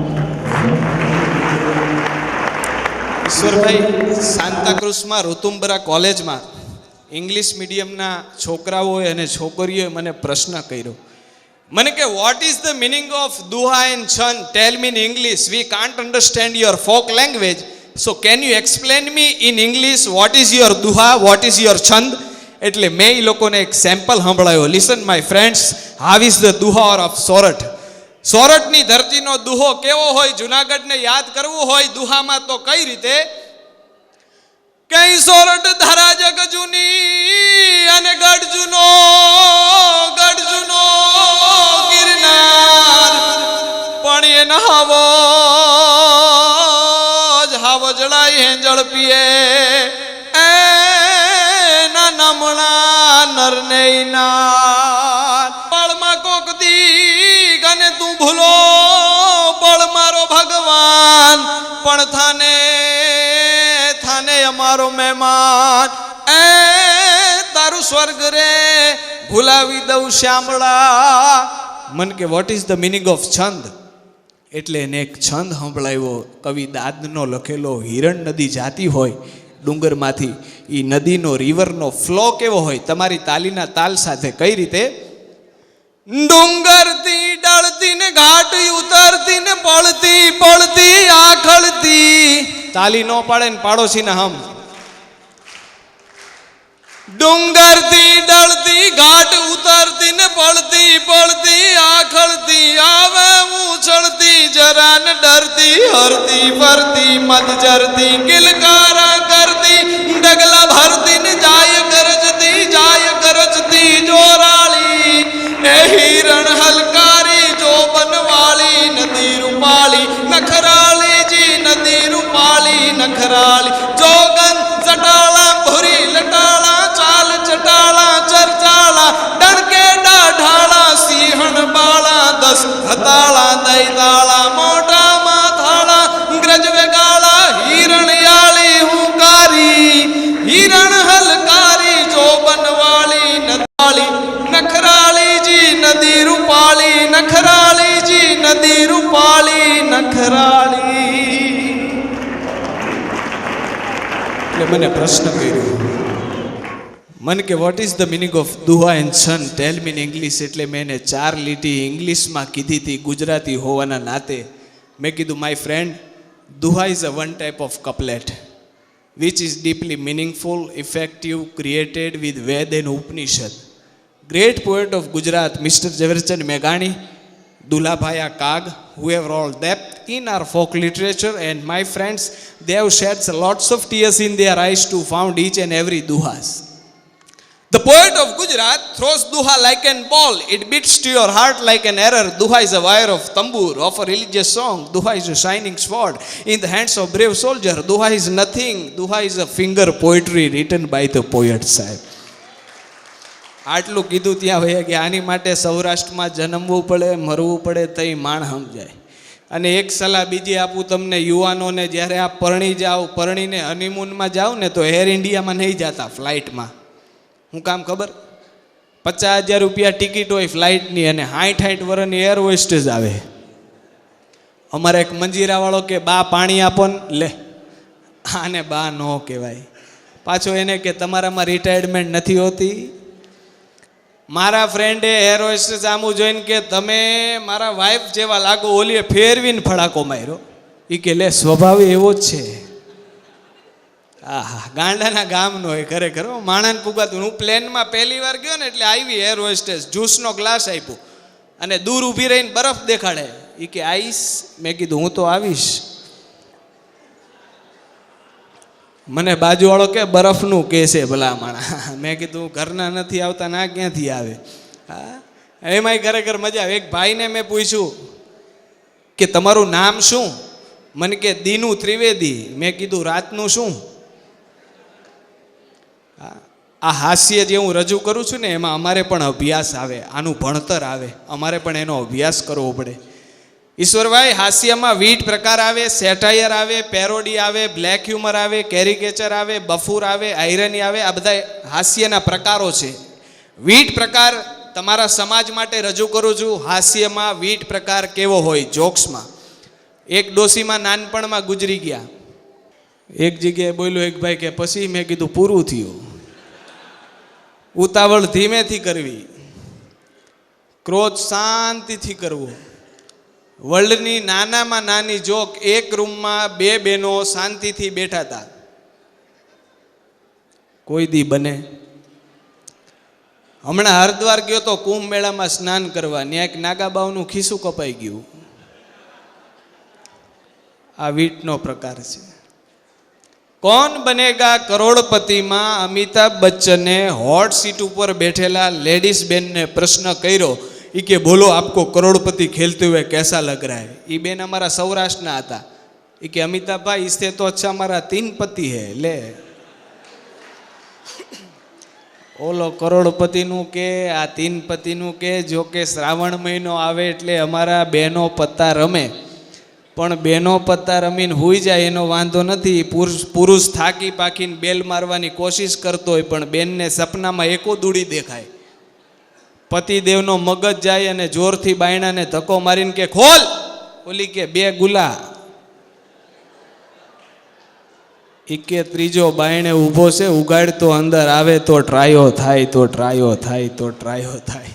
ઈશ્વરભાઈ સાંતાક્રુઝમાં ઋતુંબરા કોલેજમાં ઇંગ્લિશ મીડિયમના છોકરાઓએ અને છોકરીઓએ મને પ્રશ્ન કર્યો. મને કે what is the meaning of duha and chhand? Tell me in English, we can't understand your folk language, so can you explain me in English what is your duha, what is your chhand? એટલે મેં એ લોકોને એક સેમ્પલ સંભળાયો. Listen my friends, how is the duha of Sorath. સોરઠની ધરતીનો દુહો કેવો હોય? જુનાગઢને યાદ કરવું હોય દુહામાં તો કઈ રીતે? કઈ સોરઠ ધરા જગ જૂની અને ગઢ જૂનો ગિરનાર, પણ એના હાવ જળાઈ હેંજળ પીએ નરને નાર. પળમાં કોક દી ગને તું ભૂલો પળ મારો ભગવાન, પણ થાને અમારો મહેમાન. એ તારું સ્વર્ગ રે ભૂલાવી દઉં શ્યામળા. મન કે what is the meaning of છંદ? એટલે એને એક છંદ સંભળાવ્યો. કવિ દાદનો લખેલો. હિરણ નદી જાતી હોય ડુંગરમાંથી, એ નદીનો રિવરનો ફ્લો કેવો હોય? તમારી તાલીના તાલ સાથે કઈ રીતે? ડુંગરથી ડળતી ને ઘાટ ઉતરતી ને પડતી પડતી આખડતી. તાલી નો પાડે ને પાડોશીના હમ. ડુંગરથી ડળતી ઘાટ ઉતરતી ને પડતી પડતી આખડતી આવે ઉછળતી જરા ને ડરતી હરતી ફરતી મત જરતી કિલકારા કરતી ડગલા ભરતી ને જાય ગરજતી જોરાળી. એ હિરણ હલકારી જો બનવાળી નદી રૂપાળી નખરાળી જી, નદી રૂપાળી નખરાળી. જોગન ચટાળા ભૂરી લટાળા ચાલ ચટાળા ચરચાળા ડણકે ડાઢાળા સિંહણ બાળા દસ હતાળા દૈતાળા મોટા માથાળા ગ્રજ વેગાળા હિરણ યાળી હુંકારી. હિરણ હલકારી જો બનવાળી નદવાળી નખરાળી જી, નદી રૂપાળી નખરાળી જી, નદી રૂપાળી નખરાળી. એટલે મને પ્રશ્ન કર્યો. મન કે what is the meaning of duha and chhand? Tell me in English. એટલે મેં એને 4 લીટી ઇંગ્લિશમાં કીધી હતી ગુજરાતી હોવાના નાતે. મેં કીધું my friend, duha is a one type of couplet which is deeply meaningful, effective, created with Ved and Upanishad. Great poet of Gujarat, Mr. Zaverchand મેઘાણી, Dulabhaya Kag, who have all depth in our folk literature, and my friends, they have shed lots of tears in their eyes to found each and every duhas. The poet of Gujarat throws duha like an ball. It beats to your heart like an arrow. Duha is a wire of tamboor of a religious song. Duha is a shining sword in the hands of brave soldier. Duha is nothing. Duha is a finger poetry written by the poet સાહેબ. આટલું કીધું ત્યાં ભાઈ કે આની માટે સૌરાષ્ટ્રમાં જન્મવું પડે, મરવું પડે તઈ માણ સમજાય. અને એક સલાહ બીજી આપું તમને યુવાનોને, જ્યારે આપ પરણી જાઓ, પરણીને હનીમૂનમાં જાઓ ને તો એર ઇન્ડિયામાં નહીં જતા, ફ્લાઇટમાં. શું કામ ખબર? 50,000 રૂપિયા ટિકિટ હોય ફ્લાઇટની અને 60 વર્ષની એર હોસ્ટેજ આવે. અમારે એક મંજીરાવાળો કે બા પાણી આપો ને, લે આને બા ન કહેવાય. પાછો એને કે તમારામાં રિટાયરમેન્ટ નથી હોતી. મારા ફ્રેન્ડે એર હોસ્ટેજ આમું જોઈને કે તમે મારા વાઈફ જેવા લાગો, ઓલીએ ફેરવીને ફડાકો માર્યો. એ કે લે સ્વભાવ એવો જ છે. આહા, ગાંડાના ગામનો હોય ખરેખર. માણસ પુગાતું. હું પ્લેનમાં પહેલી વાર ગયો ને એટલે આવી એર હોસ્ટેસ, જ્યુસનો ગ્લાસ આપ્યો અને દૂર ઊભી રહીને બરફ દેખાડે. એ કે આવીશ? મેં કીધું હું તો આવીશ. મને બાજુવાળો કે બરફનું કે છે ભલા માણા. મેં કીધું ઘરના નથી આવતા, ના ક્યાંથી આવે? હા, એમાંય ખરેખર મજા આવે. એક ભાઈને મેં પૂછ્યું કે તમારું નામ શું? મને કે દીનુ ત્રિવેદી. મેં કીધું રાતનું શું? આ હાસ્ય જે હું રજૂ કરું છું ને એમાં અમારે પણ અભ્યાસ આવે, આનું ભણતર આવે, અમારે પણ એનો અભ્યાસ કરવો પડે. ઈશ્વરભાઈ, હાસ્યમાં 20 પ્રકાર આવે. સેટાયર આવે, પેરોડી આવે, બ્લેક હ્યુમર આવે, કેરિકેચર આવે, બફૂર આવે, આયરની આવે. આ બધા હાસ્યના પ્રકારો છે. 20 પ્રકાર તમારા સમાજ માટે રજૂ કરું છું. હાસ્યમાં 20 પ્રકાર કેવો હોય જોક્સમાં. એક ડોસીમાં નાનપણમાં ગુજરી ગયા. એક જગ્યાએ બોલ્યો એક ભાઈ કે પછી? મેં કીધું પૂરું થયું. ઉતાવળ ધીમેથી કરવી, ક્રોધ શાંતિથી કરવો. વર્લ્ડની નાનામાં નાની જોક. એક રૂમમાં 2 બહેનો શાંતિથી બેઠા હતા. કોઈ દી બને? હમણાં હરિદ્વાર ગયો તો કુંભ મેળામાં સ્નાન કરવા. ત્યાં એક નાગાબાવનું ખિસ્સું કપાઈ ગયું. આ વીટનો પ્રકાર છે. કોણ બનેગા કરોડપતિમાં અમિતાભ બચ્ચને હોટ સીટ ઉપર બેઠેલા લેડીઝ બેનને પ્રશ્ન કર્યો. એ કે બોલો આપકો કરોડપતિ ખેલતે હુએ कैसा लग रहा है? એ બેન અમારા સૌરાષ્ટ્રના હતા. એ કે અમિતાભ ભાઈ इससे तो अच्छा हमारा 3 पति है. લે ઓલો કરોડપતિનું કે આ 3 પતિનું કે. જો કે શ્રાવણ મહિનો આવે એટલે અમારા બહેનો પત્તા રમે, પણ બહેનો પત્તા રમીને હોઈ જાય એનો વાંધો નથી. પુરુષ થાકી પાકીને બેલ મારવાની કોશિશ કરતો હોય પણ બેનને સપનામાં એકો દૂડી દેખાય. પતિદેવનો મગજ જાય અને જોરથી બાયણાને ધક્કો મારીને કે ખોલ. ઓલી કે 2 ગુલા. એ કે ત્રીજો બાયણે ઊભો છે, ઉગાડતો અંદર આવે તો ટ્રાયો થાય, તો ટ્રાયો થાય, તો ટ્રાયો થાય.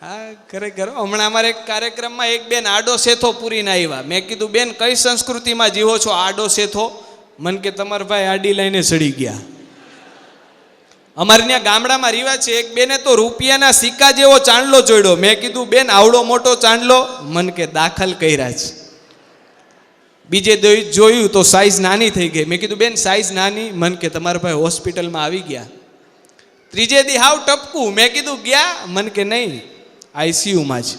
હા ખરેખર. હમણાં અમારે એક કાર્યક્રમમાં એક બેન આડો સેથો પૂરીને આવ્યા. મેં કીધું બેન કઈ સંસ્કૃતિમાં જીવો છો આડો સેથો? મન કે તમારા ભાઈ આડી લાઈને સડી ગયા. અમારે ત્યાં ગામડામાં રિવાજ છે. એક બેને તો રૂપિયાના સિક્કા જેવો ચાંદલો જોડ્યો. મેં કીધું બેન આવડો મોટો ચાંદલો? મન કે દાખલ કર્યા છે. બીજે જોયું તો સાઈઝ નાની થઈ ગઈ. મેં કીધું બેન સાઈઝ નાની? મન કે તમારા ભાઈ હોસ્પિટલમાં આવી ગયા. ત્રીજે દી હાવ ટપકું. મેં કીધું ગયા? મન કે નહીં, આઈસીયુમાં છે.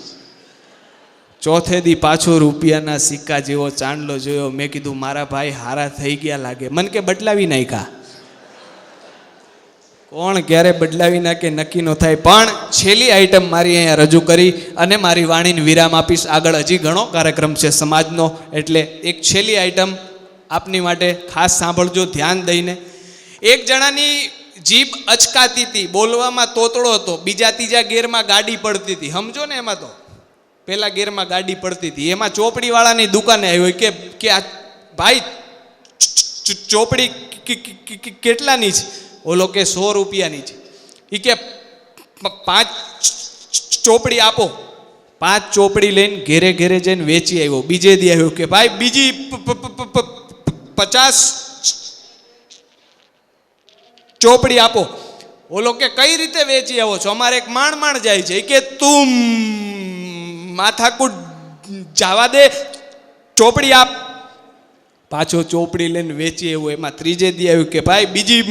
ચોથે દી પાછો રૂપિયાના સિક્કા જેવો ચાંદલો જોયો. મેં કીધું મારા ભાઈ હારા થઈ ગયા લાગે. મન કે બદલાવી નાખ્યા. કોણ ક્યારે બદલાવી નાખે નક્કી ન થાય. પણ છેલ્લી આઈટમ મારી અહીંયા રજૂ કરી અને મારી વાણીને વિરામ આપીશ. આગળ હજી ઘણો કાર્યક્રમ છે સમાજનો, એટલે એક છેલ્લી આઈટમ આપની માટે ખાસ સાંભળજો ધ્યાન દઈને. એક જણાની જીભ અચકાતી હતી, બોલવામાં તોતડો હતો. બીજા ત્રીજા ગેરમાં ગાડી પડતી હતી. સમજો ને, એમાં તો પહેલા ગેરમાં ગાડી પડતી હતી. એમાં ચોપડીવાળાની દુકાને આવ્યો કે આ ભાઈ ચોપડી કેટલાની છે? ઓલો કે 100 રૂપિયાની છે. એ કે 5 ચોપડી આપો. 5 ચોપડી લઈને ઘેરે ઘેરે જઈને વેચી આવ્યો. બીજે દી આવ્યો કે ભાઈ બીજી 50 ચોપડી આપો. ઓલો કે કઈ રીતે વેચી આવો છો? અમારે એક માણ જાય છે. કે તું માથાકૂટ જવા દે, ચોપડી આપ. પાછો ચોપડી લઈને વેચી આવ્યો. એમાં ત્રીજે દી આવ્યું કે ભાઈ બીજી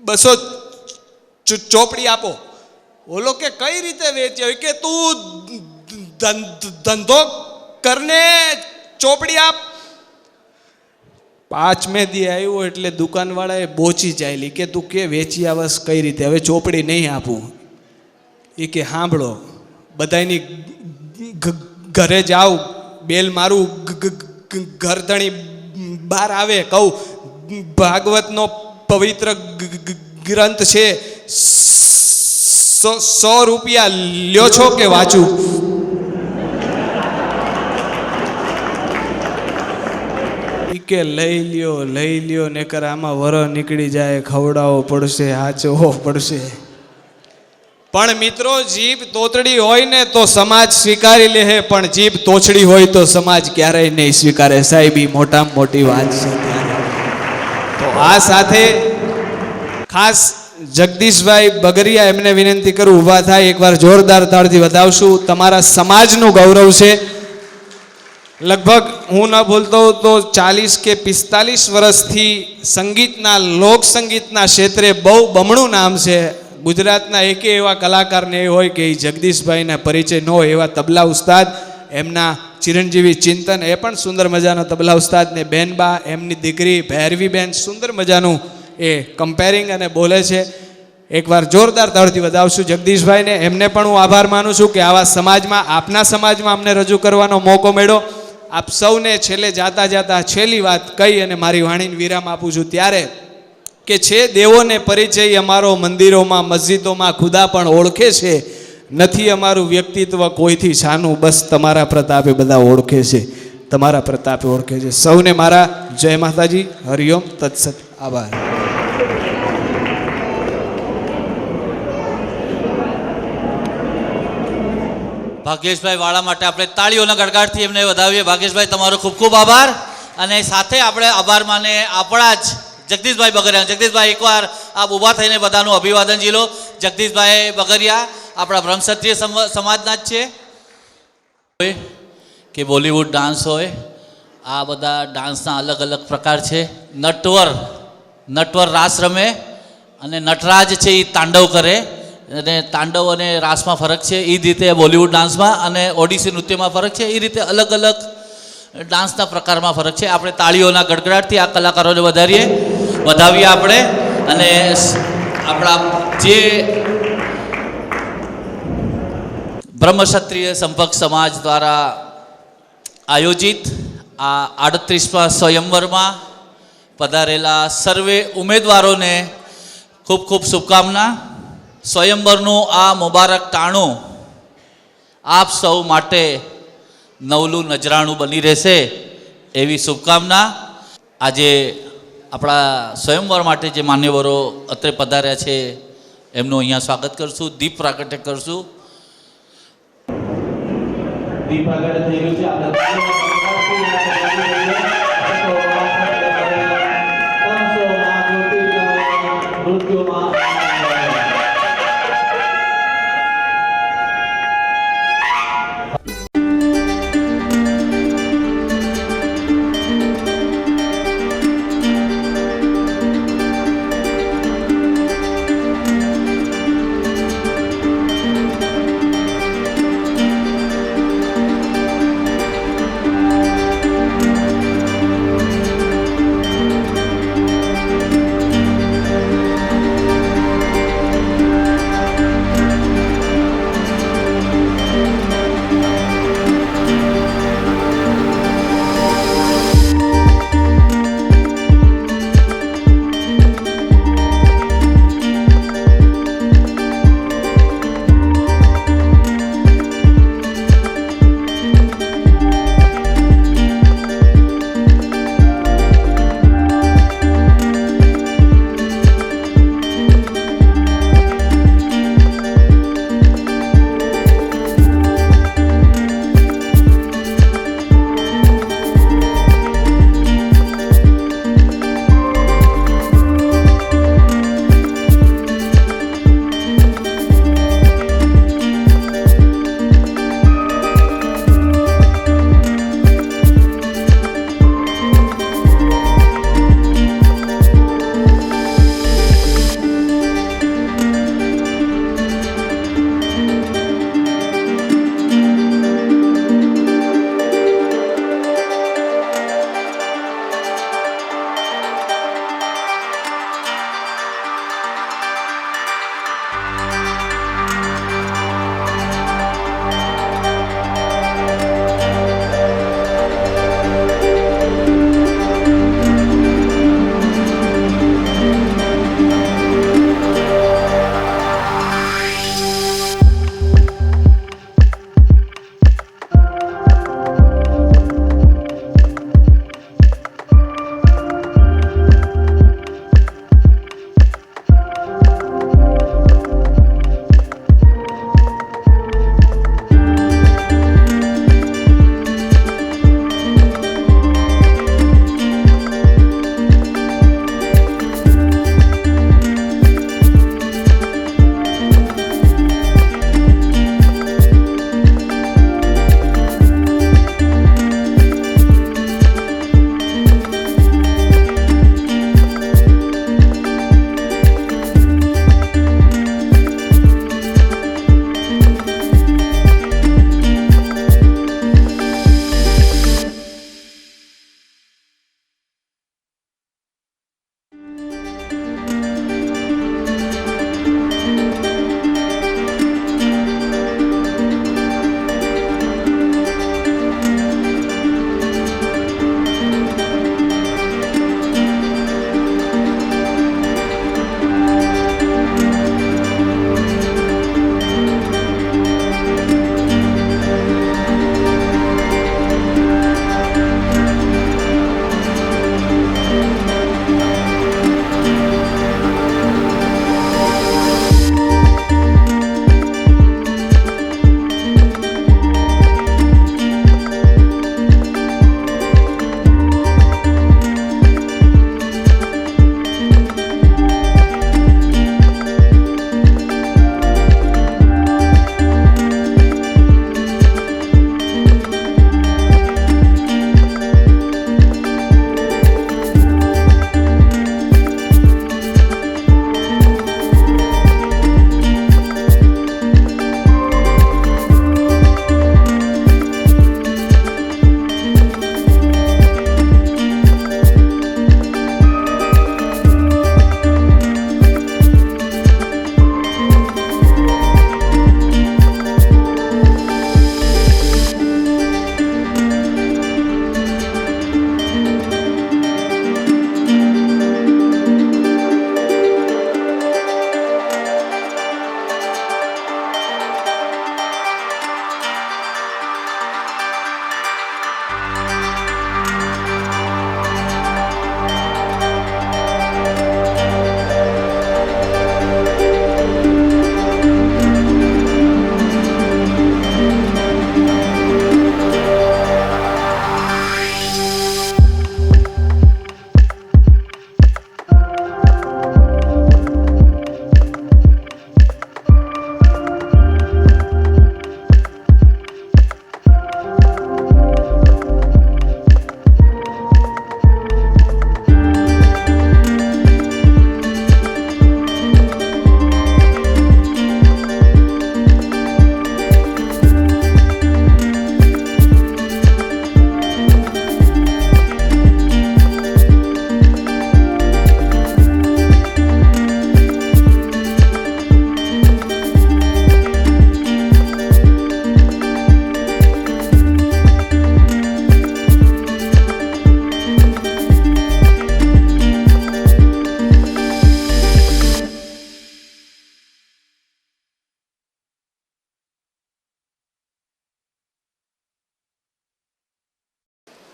200 ચોપડી આપો. ઓલો કે કઈ રીતે વેચ્યા? કે તું ધંધો કરને ચોપડી આપ. 5મે દી આવ્યો એટલે દુકાનવાળાએ બોચી ચાલી કે તું કે વેચી આવસ કઈ રીતે, હવે ચોપડી નહીં આપું. એ કે સાંભળો, બધાની ઘરે જાઉં, બેલ મારું, ઘરધણી બહાર આવે, કહું ભાગવતનો પવિત્ર ગ્રંથ છે, 100 રૂપિયા લ્યો છો કે વાંચું? કે લઈ લ્યો ને કર આમાં વર નીકળી જાય, ખવડાવવો પડશે, હાચવો પડશે. પણ મિત્રો, જીભ તોતડી હોય ને તો સમાજ સ્વીકારી લે, પણ જીભ તોછડી હોય તો સમાજ ક્યારેય નહીં સ્વીકારે. સાહેબ, ઈ મોટામાં મોટી વાત છે. તો આ સાથે ખાસ જગદીશભાઈ બગરિયા, એમને વિનંતી કરું ઊભા થાય, એકવાર જોરદાર તાળથી વધાવશું. તમારા સમાજનું ગૌરવ છે. લગભગ હું ન ભૂલતો તો 40 કે 45 વર્ષથી સંગીતના, લોક સંગીતના ક્ષેત્રે બહુ બમણું નામ છે. ગુજરાતના એકે એવા કલાકારને એ હોય કે એ જગદીશભાઈના પરિચય ન હોય એવા તબલા ઉસ્તાદ, એમના ચિરંજીવી ચિંતન, એ પણ સુંદર મજાનો તબલા ઉસ્તાદ, ને બેનબા, એમની દીકરી ભૈરવીબેન સુંદર મજાનું એ કમ્પેરિંગ અને બોલે છે. એકવાર જોરદાર તાળથી વધાવશું જગદીશભાઈને. એમને પણ હું આભાર માનું છું કે આવા સમાજમાં, આપના સમાજમાં અમને રજૂ કરવાનો મોકો મળ્યો. આપ સૌને છેલ્લે જાતા છેલ્લી વાત કહી અને મારી વાણીને વિરામ આપું છું ત્યારે કે છે દેવોને પરિચય અમારો મંદિરોમાં, મસ્જિદોમાં ખુદા પણ ઓળખે છે, નથી અમારું વ્યક્તિત્વ કોઈથી છાનું, બસ તમારા પ્રતાપે બધા ઓળખે છે, તમારા પ્રતાપે ઓળખે છે. સૌને મારા જય માતાજી, હરિઓમ, તત્સત, આભાર. ભાગ્યેશભાઈ વાળા માટે આપણે તાળીઓના ગડગાડથી એમને વધાવીએ. ભાગ્યેશભાઈ, તમારો ખૂબ ખૂબ આભાર. અને સાથે આપણે આભાર માને આપણા જ જગદીશભાઈ બગરિયા. જગદીશભાઈ, એકવાર આપ ઊભા થઈને બધાનું અભિવાદન ઝીલો. જગદીશભાઈ બગરિયા આપણા બ્રહ્મક્ષત્રિય સમાજના જ છે. કે બોલિવૂડ ડાન્સ હોય, આ બધા ડાન્સના અલગ અલગ પ્રકાર છે. નટવર રાસ રમે અને નટરાજ છે એ તાંડવ કરે, અને તાંડવ અને રાસમાં ફરક છે. એ જ રીતે બોલિવૂડ ડાન્સમાં અને ઓડિસી નૃત્યમાં ફરક છે. એ રીતે અલગ અલગ ડાન્સના પ્રકારમાં ફરક છે. આપણે તાળીઓના ગડગડાટથી આ કલાકારોને વધાવીએ આપણે. અને આપણા જે બ્રહ્મક્ષત્રિય સંપર્ક સમાજ દ્વારા આયોજિત આ 38મા સ્વયંવરમાં પધારેલા સર્વે ઉમેદવારોને ખૂબ ખૂબ શુભકામના. સ્વયંવરનું આ મુબારક ટાણું આપ સૌ માટે નવલું નજરાણું બની રહેશે એવી શુભકામના. આજે આપણા સ્વયંવર માટે જે માન્યવરો અત્રે પધાર્યા છે એમનું અહીંયા સ્વાગત કરશું, દીપ પ્રાગટ્ય કરશું. દીપ પ્રાગટ્ય થઈ રહ્યું છે.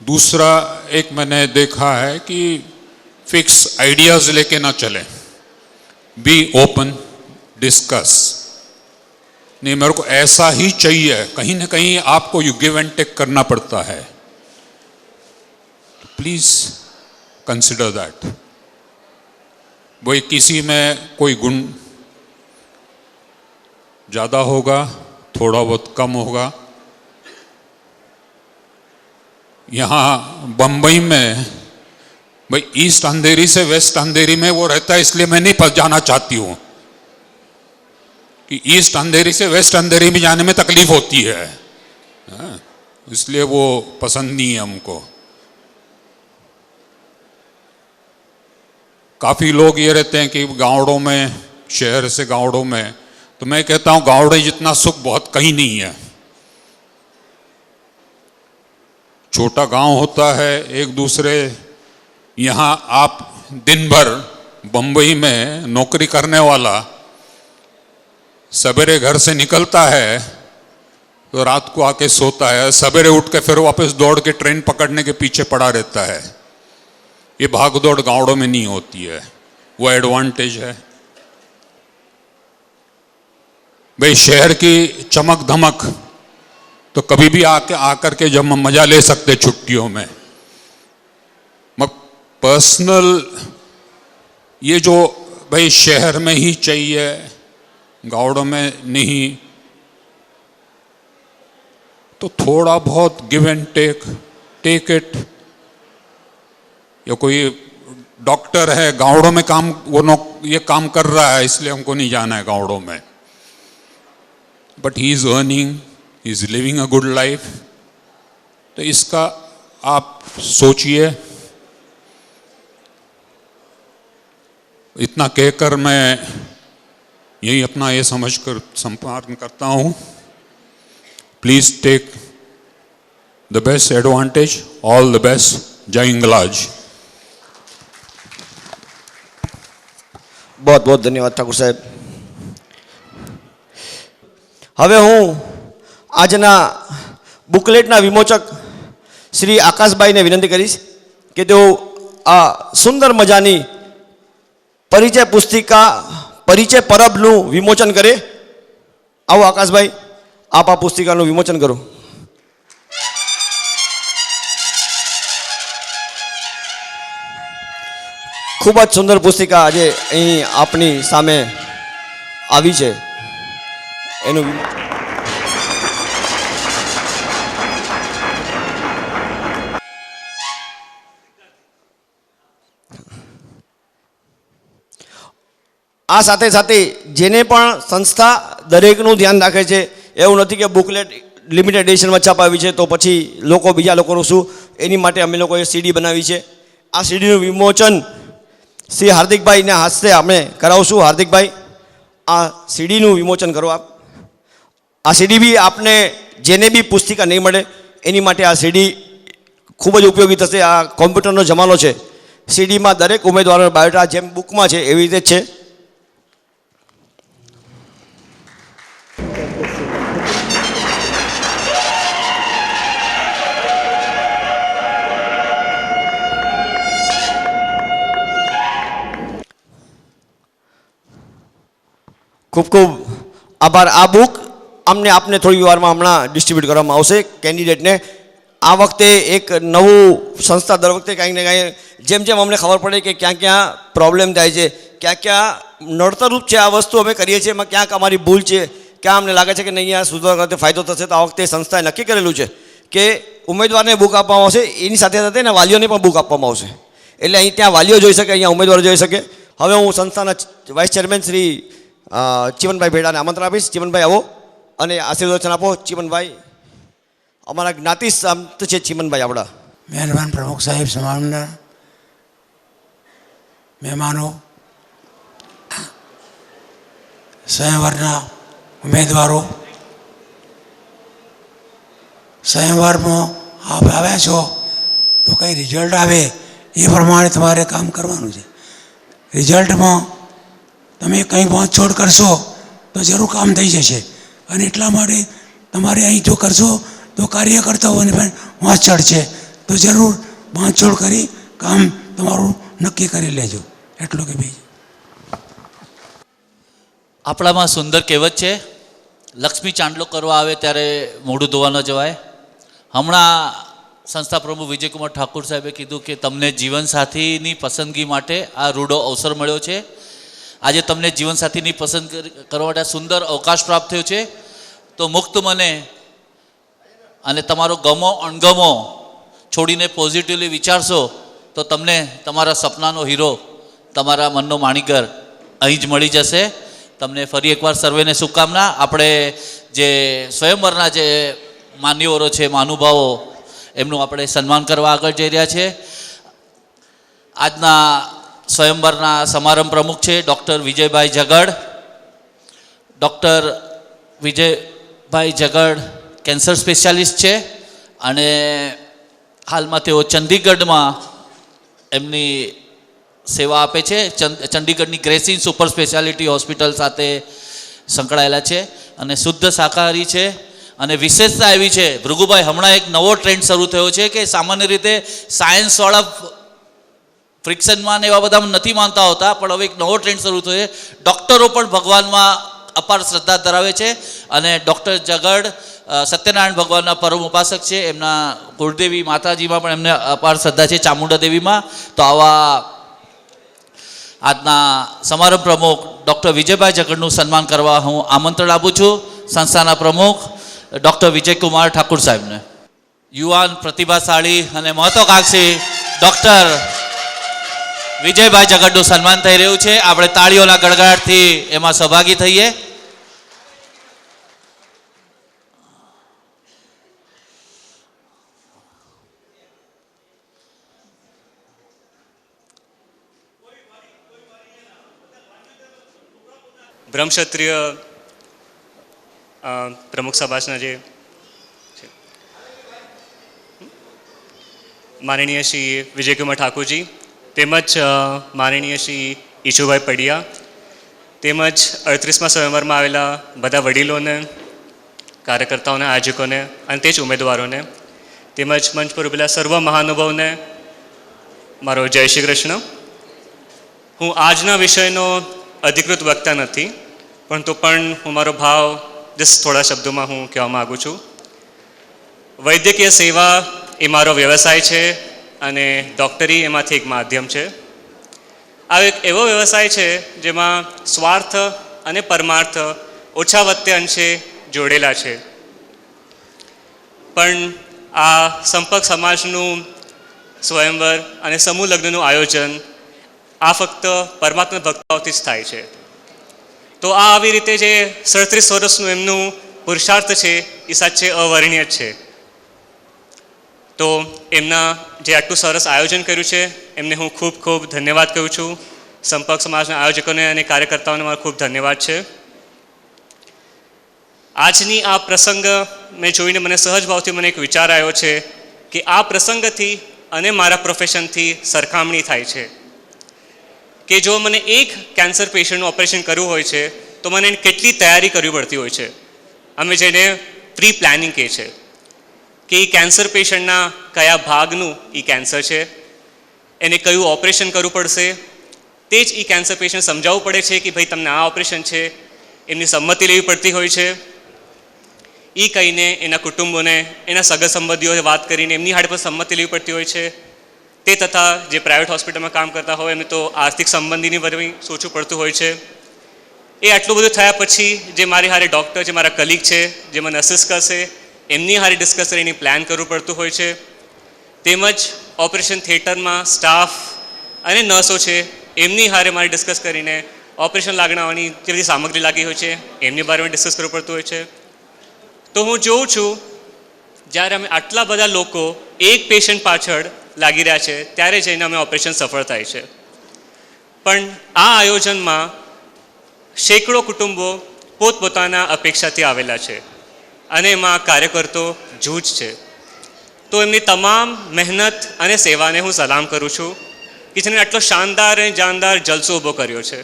दूसरा एक मैंने देखा है कि फिक्स आइडियाज लेके ना चलें, बी ओपन, डिस्कस। नहीं, मेरे को ऐसा ही चाहिए, कहीं ना कहीं आपको यू गिव एंड टेक करना पड़ता है। Please consider that. वही किसी में कोई गुण ज़्यादा होगा, थोड़ा बहुत कम होगा। यहाँ बम्बई में भाई ईस्ट अंधेरी से वेस्ट अंधेरी में वो रहता है, इसलिए मैं नहीं जाना चाहती हूँ कि ईस्ट अंधेरी से वेस्ट अंधेरी में जाने में तकलीफ होती है, इसलिए वो पसंद नहीं है हमको। काफ़ी लोग ये रहते हैं कि गाँवों में, शहर से गाँवों में, तो मैं कहता हूँ गाँवड़े जितना सुख बहुत कहीं नहीं है। छोटा गांव होता है, एक दूसरे, यहाँ आप दिन भर बम्बई में नौकरी करने वाला सवेरे घर से निकलता है तो रात को आके सोता है, सवेरे उठ के फिर वापस दौड़ के ट्रेन पकड़ने के पीछे पड़ा रहता है। ये भाग दौड़ गाँवों में नहीं होती है, वो एडवांटेज है। भाई शहर की चमक धमक तो कभी भी आकर के जब मजा ले सकते छुट्टियों में। पर्सनल ये जो भाई शहर में ही चाहिए, गाँवों में नहीं, तो थोड़ा बहुत गिव एंड टेक इट। या कोई डॉक्टर है गाँवों में काम, ये काम कर रहा है इसलिए हमको नहीं जाना है गाँवों में, but he is earning, he is living a good life. तो इसका आप सोचिए। इतना कहकर मैं यही अपना ये समझकर संपादन करता हूँ। Please take the best advantage, all the best. जय हिंगलाज। बहुत बहुत धन्यवाद ठाकुर साहेब। હવે હું આજના બુકલેટના વિમોચક શ્રી આકાશભાઈને વિનંતી કરીશ કે તેઓ આ સુંદર મજાની પરિચય પુસ્તિકા, પરિચય પરબનું વિમોચન કરે। આવો આકાશભાઈ, આપ આ પુસ્તિકાનું વિમોચન કરો। ખૂબ જ સુંદર પુસ્તિકા આજે અહીં આપની સામે આવી છે, એનું આ સાથે સાથે જેને પણ સંસ્થા દરેકનું ધ્યાન રાખે છે, એવું નથી કે બુકલેટ લિમિટેડ એડિશનમાં છાપાવી છે તો પછી લોકો બીજા લોકોનું શું, એની માટે અમે લોકોએ સીડી બનાવી છે। આ સીડીનું વિમોચન શ્રી હાર્દિકભાઈના હસ્તે આપણે કરાવશું। હાર્દિકભાઈ, આ સીડીનું વિમોચન કરો આપ। આ સીડી બી આપને જેને બી પુસ્તિકા નહીં મળે એની માટે આ સીડી ખૂબ જ ઉપયોગી થશે। આ કોમ્પ્યુટરનો જમાનો છે, સીડીમાં દરેક ઉમેદવારોનો બાયોડેટા જેમ બુકમાં છે એવી રીતે જ છે। ખૂબ ખૂબ આભાર। આ બુક અમને આપને થોડી વારમાં હમણાં ડિસ્ટ્રીબ્યુટ કરવામાં આવશે કેન્ડિડેટને। આ વખતે એક નવું સંસ્થા દર વખતે કાંઈક ને કાંઈ જેમ જેમ અમને ખબર પડે કે ક્યાં ક્યાં પ્રોબ્લેમ થાય છે, ક્યાં ક્યાં નડતરરૂપ છે આ વસ્તુ અમે કરીએ છીએ, એમાં ક્યાંક અમારી ભૂલ છે, ક્યાં અમને લાગે છે કે નહીં આ સુધાર કરતે ફાયદો થશે, તો આ વખતે સંસ્થાએ નક્કી કરેલું છે કે ઉમેદવારને બુક આપવામાં આવશે, એની સાથે સાથે એના વાલીઓને પણ બુક આપવામાં આવશે। એટલે અહીં ત્યાં વાલીઓ જોઈ શકે, અહીંયા ઉમેદવારો જોઈ શકે। હવે હું સંસ્થાના વાઇસ ચેરમેન શ્રી ચીમનભાઈ ભેડાને આમંત્રણ આપીશ। ચીમનભાઈ આવો અને આશીર્વચન આપો। ચીમનભાઈ અમારા જ્ઞાતિ સંત છે, ચીમનભાઈ આપણા। મહેરબાન પ્રમુખ સાહેબ, સમાવનાર મહેમાનો, સ્વયંવરના ઉમેદવારો, સ્વયંવરમાં આપ આવ્યા છો તો કંઈ રિઝલ્ટ આવે એ પ્રમાણે તમારે કામ કરવાનું છે। રિઝલ્ટમાં તમે કંઈ બાંધછોડ કરશો તો જરૂર કામ થઈ જશે, અને એટલા માટે તમારે અહીં જો કરશો તો કાર્યકર્તાઓને પણ વાંચ ચડશે, તો તો જરૂર બાંધછોડ કરી કામ તમારું નક્કી કરી લેજો. એટલું કે બીજું આપણામાં સુંદર કહેવત છે, લક્ષ્મી ચાંદલો કરવા આવે ત્યારે મોઢું ધોવા ન જવાય. હમણાં સંસ્થા પ્રમુખ વિજયકુમાર ઠાકુર સાહેબે કીધું કે તમને જીવનસાથીની પસંદગી માટે આ રૂડો અવસર મળ્યો છે. આજે તમને જીવનસાથીની પસંદ કરવા માટે સુંદર અવકાશ પ્રાપ્ત થયો છે. તો મુક્ત મને અને તમારો ગમો અણગમો છોડીને પોઝિટિવલી વિચારશો તો તમને તમારા સપનાનો હીરો, તમારા મનનો માણીકર અહીં જ મળી જશે. તમને ફરી એકવાર સર્વેને શુભકામના. આપણે જે સ્વયંવરના જે માન્યવરો છે, મહાનુભાવો, એમનું આપણે સન્માન કરવા આગળ જઈ રહ્યા છે. આજના સ્વયંવરના સમારંભ પ્રમુખ છે doctor Vijaybhai Zagad. Doctor Vijaybhai Zagad cancer specialist છે અને હાલમાં તેઓ ચંદીગઢમાં એમની સેવા આપે છે. ચંદીગઢની ગ્રેસિન સુપર સ્પેશિયાલિટી હોસ્પિટલ સાથે સંકળાયેલા છે અને શુદ્ધ શાકાહારી છે. અને વિશેષતા એવી છે, ભૃગુભાઈ, હમણાં એક નવો ટ્રેન્ડ શરૂ થયો છે કે સામાન્ય રીતે સાયન્સવાળા ફ્રિક્શનમાં ને એવા બધા નથી માનતા હોતા, પણ હવે એક નવો ટ્રેન્ડ શરૂ થયો છે. ડૉક્ટરો પણ ભગવાનમાં અપાર શ્રદ્ધા ધરાવે છે અને ડૉક્ટર ઝગડ સત્યનારાયણ ભગવાનના પરમ ઉપાસક છે. એમના કુળદેવી માતાજીમાં પણ એમને અપાર શ્રદ્ધા છે, ચામુંડા દેવીમાં. તો આવા આજના સમારંભ પ્રમુખ ડૉક્ટર વિજયભાઈ ઝગડનું સન્માન કરવા હું આમંત્રણ આપું છું સંસ્થાના પ્રમુખ ડૉક્ટર વિજયકુમાર ઠાકુર સાહેબને. યુવાન, પ્રતિભાશાળી અને મહત્વાકાંક્ષી ડૉક્ટર વિજયભાઈ ઝગડનું સન્માન થઈ રહ્યું છે. આપણે તાળીઓના ગડગડાટથી એમાં સહભાગી થઈએ. બ્રહ્મક્ષત્રિય પ્રમુખ સભાસના જે છે માનનીય શ્રી વિજયકુમાર ઠાકુરજી, તેમજ માનનીય શ્રી ઈશુભાઈ પડિયા, તેમજ 38મા સ્વયંવરમાં આવેલા બધા વડીલોને, કાર્યકર્તાઓને, આયોજકોને અને તે જ ઉમેદવારોને, તેમજ મંચ પર ઉભેલા સર્વ મહાનુભાવોને મારો જય શ્રી કૃષ્ણ. હું આજના વિષયનો અધિકૃત વક્તા નથી, પરંતુ પણ હું મારો ભાવ જસ્ટ થોડા શબ્દોમાં હું કહેવા માગું છું. વૈદ્યકીય સેવા એ મારો વ્યવસાય છે અને ડૉક્ટરી એમાંથી એક માધ્યમ છે. આ એક એવો વ્યવસાય છે જેમાં સ્વાર્થ અને પરમાર્થ ઓછા વત્તે અંશે જોડેલા છે. પણ આ સંપર્ક સમાજનું સ્વયંવર અને સમૂહ લગ્નનું આયોજન આ ફક્ત પરમાત્મા ભક્તાઓથી જ થાય છે. તો આ આવી રીતે જે 37 વર્ષનું એમનું પુરુષાર્થ છે એ સાચે અવર્ણનીય છે. તો એમના જે આટલું સરસ આયોજન કર્યું છે એમને હું ખૂબ ખૂબ ધન્યવાદ કહું છું. સંપર્ક સમાજના આયોજકોને અને કાર્યકર્તાઓને મારો ખૂબ ધન્યવાદ છે. આજની આ પ્રસંગ મેં જોઈને મને સહજ ભાવથી મને એક વિચાર આવ્યો છે કે આ પ્રસંગથી અને મારા પ્રોફેશનથી સરખામણી થાય છે કે જો મને એક કેન્સર પેશન્ટનું ઓપરેશન કરવું હોય છે તો મને કેટલી તૈયારી કરવી પડતી હોય છે. અમે જેને પ્રી પ્લાનિંગ કહે છે કે એ કેન્સર પેશન્ટના કયા ભાગનું એ કેન્સર છે, એને કયું ઓપરેશન કરવું પડશે, તે જ એ કેન્સર પેશન્ટ સમજાવવું પડે છે કે ભાઈ તમને આ ઓપરેશન છે, એમની સંમતિ લેવી પડતી હોય છે. એ કહીને એના કુટુંબોને, એના સગા સંબંધીઓને વાત કરીને એમની હાડે પર સંમતિ લેવી પડતી હોય છે. તે તથા જે પ્રાઇવેટ હોસ્પિટલમાં કામ કરતા હોય એમને તો આર્થિક સંબંધીની બધું સોચવું પડતું હોય છે. એ આટલું બધું થયા પછી જે મારી હારે ડૉક્ટર છે, મારા કલીગ છે, જે મને અસિસ્ટ કરશે, એમની હારે ડિસ્કસ કરીને પ્લાન કરવું પડતું હોય છે. તેમજ ઓપરેશન થિયેટરમાં સ્ટાફ અને નર્સો છે એમની હારે મારે ડિસ્કસ કરીને ઓપરેશન લાગણાવાની જે બધી સામગ્રી લાગી હોય છે એમની બારેમાં ડિસ્કસ કરવું પડતું હોય છે. તો હું જોઉં છું જ્યારે અમે આટલા બધા લોકો એક પેશન્ટ પાછળ લાગી રહ્યા છે ત્યારે જઈને અમે ઓપરેશન સફળ થાય છે. પણ આ આયોજનમાં સેંકડો કુટુંબો પોતપોતાના અપેક્ષાથી આવેલા છે અને એમાં કાર્યકર્તો જૂજ છે. તો એમની તમામ મહેનત અને સેવાને હું સલામ કરું છું કે જેને આટલો શાનદાર અને જાનદાર જલસો ઊભો કર્યો છે.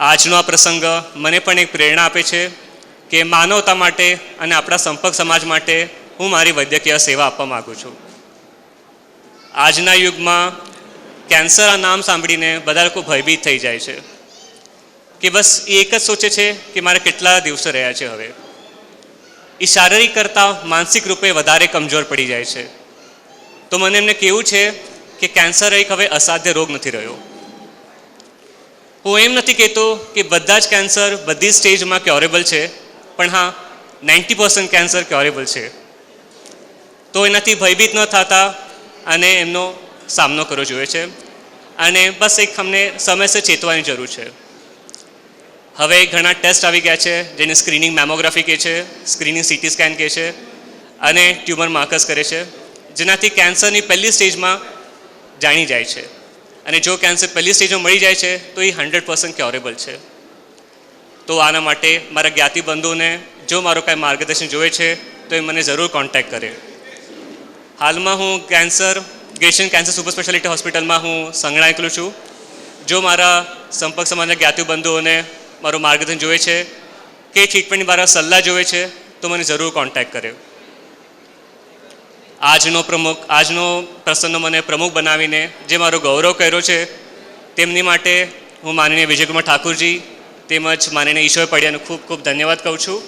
આજનો આ પ્રસંગ મને પણ એક પ્રેરણા આપે છે કે માનવતા માટે અને આપણા સંપર્ક સમાજ માટે હું મારી વૈદ્યકીય સેવા આપવા માગું છું. આજના યુગમાં કેન્સર આ નામ સાંભળીને બધા લોકો ભયભીત થઈ જાય છે કે બસ એ એક જ સોચે છે કે મારે કેટલા દિવસો રહ્યા છે. હવે એ શારીરિક કરતાં માનસિક રૂપે વધારે કમજોર પડી જાય છે. તો મને એમને કહેવું છે કે કેન્સર એક હવે અસાધ્ય રોગ નથી રહ્યો. હું એમ નથી કહેતો કે બધા જ કેન્સર બધી સ્ટેજમાં ક્યોરેબલ છે, પણ હા 90% કેન્સર ક્યોરેબલ છે. તો એનાથી ભયભીત ન થતા અને એમનો સામનો કરવો જોઈએ છે. અને બસ એક અમને સમયસર ચેતવાની જરૂર છે. હવે ઘણા ટેસ્ટ આવી ગયા છે જેને સ્ક્રીનિંગ મેમોગ્રાફી કહે છે, સ્ક્રીનિંગ સીટી સ્કેન કહે છે, અને ટ્યુમર માર્કર્સ કરે છે, જેનાથી કેન્સરની પહેલી સ્ટેજમાં જાણી જાય છે. અને જો કેન્સર પહેલી સ્ટેજમાં મળી જાય છે તો એ 100% ક્યોરેબલ છે. તો આના માટે મારા જ્ઞાતિબંધુઓને જો મારો કાંઈ માર્ગદર્શન જોઈએ છે તો એ મને જરૂર કોન્ટેક્ટ કરે. હાલમાં હું ગ્રેશિયન કેન્સર સુપર સ્પેશિયાલિટી હોસ્પિટલમાં હું સંકળાયેલું છું. જો મારા સંપર્ક સમાજના જ્ઞાતિબંધુઓને મારું માર્ગદર્શન જોઈએ છે કે ટ્રીટમેન્ટની મારા સલાહ જોઈએ છે તો મને જરૂર કોન્ટેક્ટ કરે. આજનો પ્રસંગનો મને પ્રમુખ બનાવીને જે મારો ગૌરવ કર્યો છે તેમની માટે હું માનનીય વિજયકુમાર ઠાકુરજી તેમજ માનનીય ઈશ્વર પડિયાનો ખૂબ ખૂબ ધન્યવાદ કહું છું.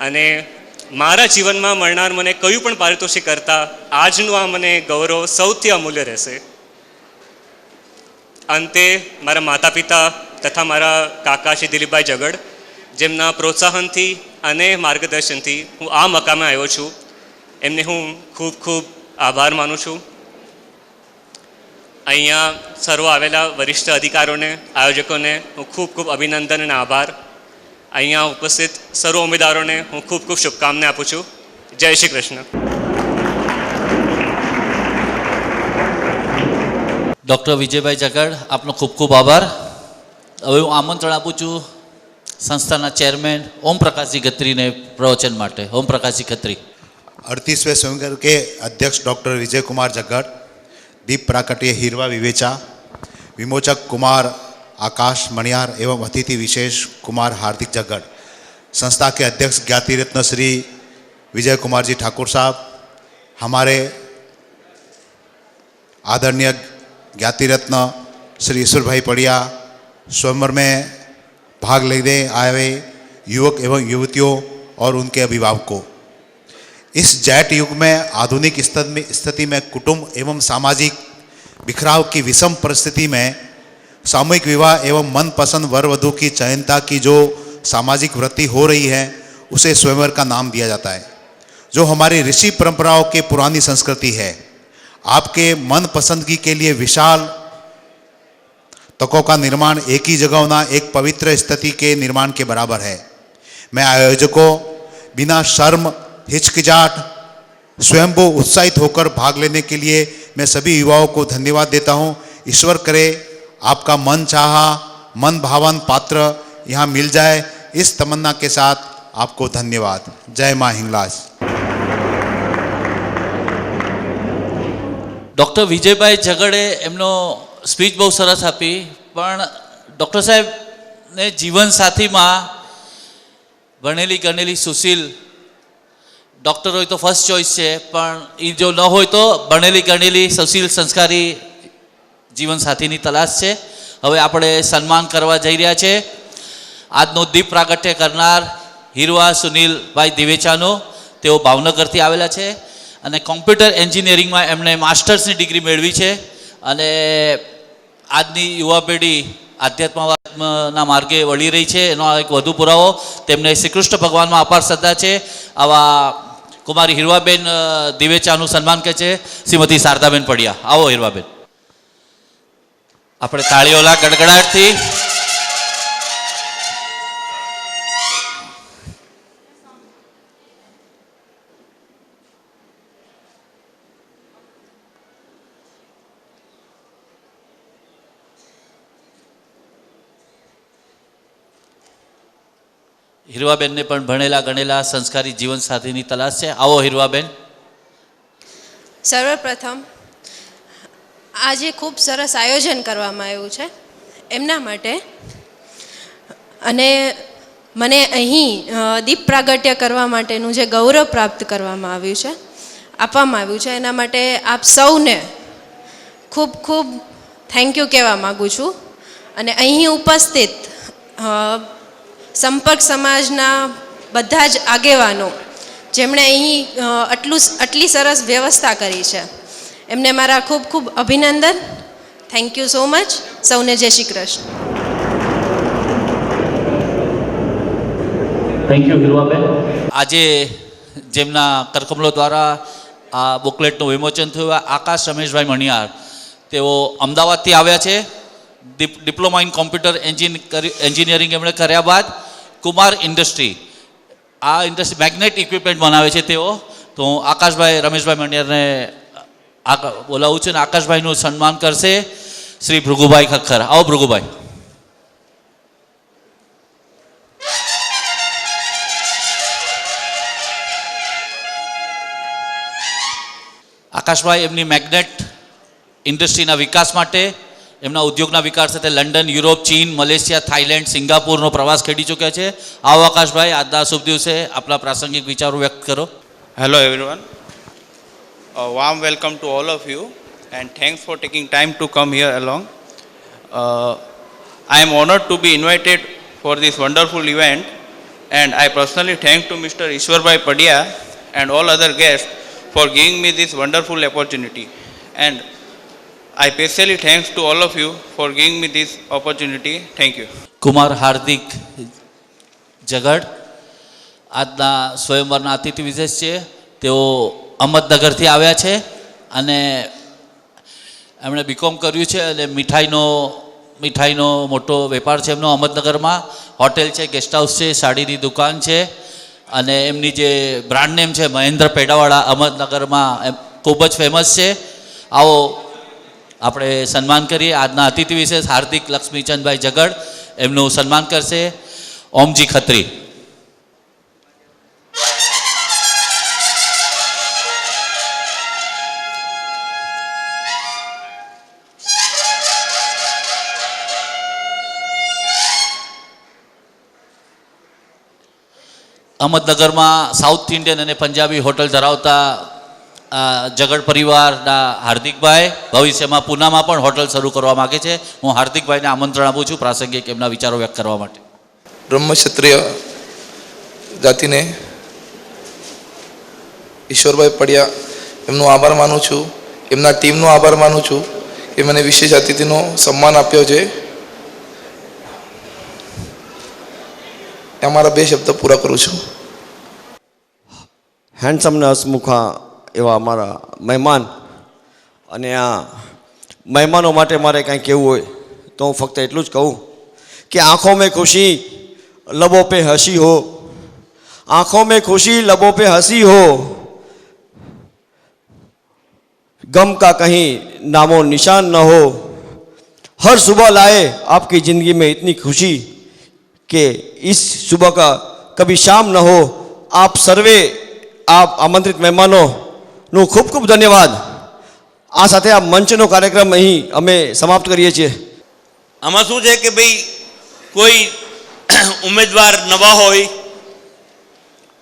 અને મારા જીવનમાં મળનાર મને કયું પણ પારિતોષિક કરતાં આજનું આ મને ગૌરવ સૌથી અમૂલ્ય રહેશે. અંતે મારા માતા પિતા તથા મારા કાકા શ્રી દિલીપભાઈ જગડ, જેમના પ્રોત્સાહનથી અને માર્ગદર્શનથી હું આ મકામે આવ્યો છું, એમને હું ખૂબ ખૂબ આભાર માનું છું. અહીંયા સર્વ આવેલા વરિષ્ઠ અધિકારીઓને, આયોજકોને હું ખૂબ ખૂબ અભિનંદન અને આભાર. અહીંયા ઉપસ્થિત સર્વ ઉમેદવારોને હું ખૂબ ખૂબ શુભકામના આપું છું. જય શ્રી કૃષ્ણ. ડૉક્ટર વિજયભાઈ જગડ, આપનો ખૂબ ખૂબ આભાર. હવે હું આમંત્રણ આપું છું સંસ્થાના ચેરમેન ઓમ પ્રકાશજી ખત્રીને પ્રવચન માટે. ઓમ પ્રકાશજી ખત્રી. 38वें स्वयंवर के अध्यक्ष डॉक्टर विजय कुमार जग्गड़, दीप प्राकट्य हीरवा विवेचा, विमोचक कुमार आकाश मणियार एवं अतिथि विशेष कुमार हार्दिक जग्गड़, संस्था के अध्यक्ष ज्ञाति रत्न श्री विजय कुमार जी ठाकुर साहब, हमारे आदरणीय ज्ञाति रत्न श्री ईश्वर भाई पड़िया, स्वयंवर में भाग लेने आए युवक एवं युवतियों और उनके अभिभावकों, इस जैट युग में आधुनिक स्थिति में कुटुंब एवं सामाजिक बिखराव की विषम परिस्थिति में सामूहिक विवाह एवं मनपसंद वर वधू की चयनता की जो सामाजिक वृत्ति हो रही है उसे स्वयंवर का नाम दिया जाता है, जो हमारी ऋषि परंपराओं की पुरानी संस्कृति है. आपके मन पसंदगी के लिए विशाल तकों का निर्माण एक ही जगह होना एक पवित्र स्थिति के निर्माण के बराबर है. मैं आयोजकों बिना शर्म हिचकिचाहट स्वयंभू उत्साहित होकर भाग लेने के लिए मैं सभी युवाओं को धन्यवाद देता हूं. ईश्वर करे आपका मन चाहा मन भावन पात्र यहाँ मिल जाए. इस तमन्ना के साथ आपको धन्यवाद. जय मां हिंगलाज. ડૉક્ટર વિજયભાઈ ઝગડે એમનો સ્પીચ બહુ સરસ આપી, પણ ડૉક્ટર સાહેબને જીવનસાથીમાં ભણેલી ગણેલી સુશીલ ડૉક્ટર હોય તો ફર્સ્ટ ચોઇસ છે, પણ એ જો ન હોય તો ભણેલી ગણેલી સુશીલ સંસ્કારી જીવનસાથીની તલાશ છે. હવે આપણે સન્માન કરવા જઈ રહ્યા છે આજનો દીપ પ્રાગટ્ય કરનાર હીરવા સુનિલભાઈ દિવેચાનો. તેઓ ભાવનગરથી આવેલા છે અને કોમ્પ્યુટર એન્જિનિયરિંગમાં એમણે માસ્ટર્સની ડિગ્રી મેળવી છે. અને આજની યુવા પેઢી આધ્યાત્મવાદના માર્ગે વળી રહી છે એનો એક વધુ પુરાવો. તેમને શ્રી કૃષ્ણ ભગવાનમાં અપાર શ્રદ્ધા છે. આવા કુમારી હીરવાબેન દિવેચાનું સન્માન કરે છે શ્રીમતી શારદાબેન પડિયા. આવો હીરવાબેન. આપણે તાળીઓલા ગડગડાટથી હીરવાબેનને પણ ભણેલા ગણેલા સંસ્કારી જીવનસાથીની તલાશ છે. આવો હીરવાબેન. સર્વપ્રથમ આજે ખૂબ સરસ આયોજન કરવામાં આવ્યું છે એમના માટે, અને મને અહીં દીપ પ્રાગટ્ય કરવા માટેનું જે ગૌરવ પ્રાપ્ત કરવામાં આવ્યું છે, આપવામાં આવ્યું છે, એના માટે આપ સૌને ખૂબ ખૂબ થેન્ક યુ કહેવા માગું છું. અને અહીં ઉપસ્થિત સંપર્ક સમાજના બધા જ આગેવાનો જેમણે અહીં આટલી સરસ વ્યવસ્થા કરી છે, એમને મારા ખૂબ ખૂબ અભિનંદન. Thank you so much. સૌને જય શ્રી કૃષ્ણ. Thank you Hirvaben. આજે જેમના કરકમલો દ્વારા આ બુકલેટનું વિમોચન થયું, આકાશ રમેશભાઈ મણિયાર, તેઓ અમદાવાદથી આવ્યા છે. ડિપ્લોમા ઇન કોમ્પ્યુટર એન્જિનિયરિંગ એમણે કર્યા બાદ કુમાર ઇન્ડસ્ટ્રી, આ ઇન્ડસ્ટ્રી મેગ્નેટ ઇક્વિપમેન્ટ બનાવે છે તેઓ. તો હું આકાશભાઈ રમેશભાઈ મણિયારને બોલાવું છું અને આકાશભાઈનું સન્માન કરશે શ્રી ભૃગુભાઈ ખખ્ખર. આવો ભૃગુભાઈ. આકાશભાઈ એમની મેગ્નેટ ઇન્ડસ્ટ્રીના વિકાસ માટે, એમના ઉદ્યોગના વિકાસ સાથે લંડન, યુરોપ, ચીન, મલેશિયા, થાઈલેન્ડ, સિંગાપુરનો પ્રવાસ ખેડી ચૂક્યા છે. આવો આકાશભાઈ, આજના શુભ દિવસે આપણા પ્રાસંગિક વિચારો વ્યક્ત કરો. Hello everyone. A warm welcome to all of you and thanks for taking time to come here along. I am honored to be invited for this wonderful event and I personally thank to Mr. Ishwarbhai Padia and all other guests for giving me this wonderful opportunity. And I especially thanks to all of you for giving me this opportunity. Thank you. Kumar હાર્દિક જગડ આજના સ્વયંવરના અતિથિ વિશેષ છે. તેઓ અહમદનગરથી આવ્યા છે અને એમણે બીકોમ કર્યું છે અને મીઠાઈનો મોટો વેપાર છે એમનો. અહમદનગરમાં હોટેલ છે, ગેસ્ટ હાઉસ છે, સાડીની દુકાન છે અને એમની જે બ્રાન્ડ નેમ છે મહેન્દ્ર પેડાવાળા, અહમદનગરમાં ખૂબ જ ફેમસ છે. આવો આપણે સન્માન કરીએ. આજના અતિથિ વિશેષ હાર્દિક લક્ષ્મીચંદભાઈ જગડ, એમનું સન્માન કરશે ઓમજી ખત્રી. અહમદનગરમાં સાઉથ ઇન્ડિયન અને પંજાબી હોટલ ધરાવતા જગડ પરિવારના હાર્દિકભાઈ ભવિષ્યમાં પૂનામાં પણ હોટલ શરૂ કરવા માગે છે. હું હાર્દિકભાઈને આમંત્રણ આપું છું પ્રાસંગિક એમના વિચારો વ્યક્ત કરવા માટે. બ્રહ્મક્ષત્રિય જાતિને ઈશ્વરભાઈ પડિયા એમનો આભાર માનું છું, એમના ટીમનો આભાર માનું છું કે મને વિશેષ અતિથિનો સન્માન આપ્યો છે. અમારા 2 શબ્દ પૂરા કરું છું. હેન્ડસમ ને હસમુખા એવા અમારા મહેમાન, અને આ મહેમાનો માટે મારે કાંઈ કહેવું હોય તો હું ફક્ત એટલું જ કહું કે આંખોं में खुशी लबों पे हंसी हो, आंखों में खुशी लबों पे हंसी हो, गम का कहीं नामो निशान न हो, हर सुबह लाए आपकी ज़िंदगी में इतनी खुशी कि इस सुबह का कभी शाम न हो. आप सर्वे आप आमंत्रित મહેમાનોનું ખૂબ ખૂબ ધન્યવાદ. આ સાથે આ મંચનો કાર્યક્રમ અહીં અમે સમાપ્ત કરીએ છીએ. આમાં શું છે કે ભાઈ કોઈ ઉમેદવાર નવા હોય,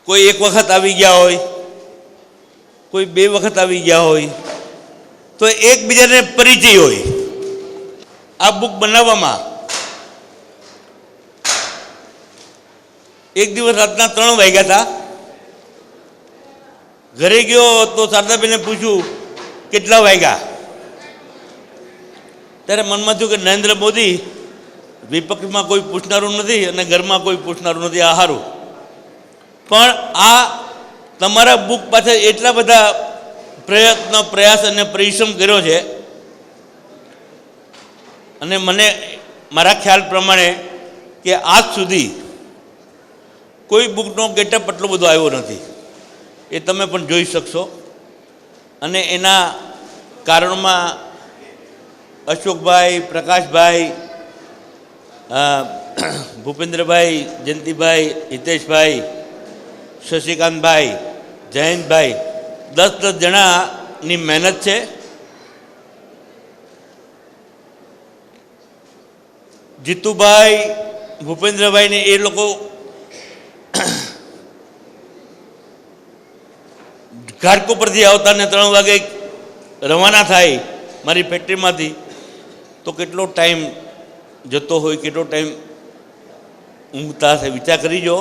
કોઈ એક વખત આવી ગયા હોય, કોઈ 2 વખત આવી ગયા હોય, તો એકબીજાને પરિચય હોય. આ બુક બનાવવામાં એક દિવસ રાતના 3 વાગ્યા હતા. ઘરે ગયો તો શારદાબેને પૂછ્યું કેટલા વાગ્યા, ત્યારે મનમાં થયું કે નરેન્દ્ર મોદી વિપક્ષમાં કોઈ પૂછનારું નથી અને ઘરમાં કોઈ પૂછનારું નથી, આ સારું. પણ આ તમારા બુક પાછળ એટલા બધા પ્રયત્ન, પ્રયાસ અને પરિશ્રમ કર્યો છે અને મને મારા ખ્યાલ પ્રમાણે કે આજ સુધી કોઈ બુકનો ગેટઅપ એટલો બધો આવ્યો નથી. એ તમે પણ જોઈ શકશો. અને એના કારણમાં અશોકભાઈ, પ્રકાશભાઈ, ભૂપેન્દ્રભાઈ, જયંતિભાઈ, હિતેશભાઈ, શશિકાંતભાઈ, જયંતભાઈ, 10 જણાની મહેનત છે. જીતુભાઈ, ભૂપેન્દ્રભાઈને એ લોકો ઘાટકો પરથી આવતા ને 3 વાગે રવાના થાય મારી ફેક્ટરીમાંથી, તો કેટલો ટાઈમ જતો હોય, કેટલો ટાઈમ ઊંઘતા હશે, વિચાર કરી જો.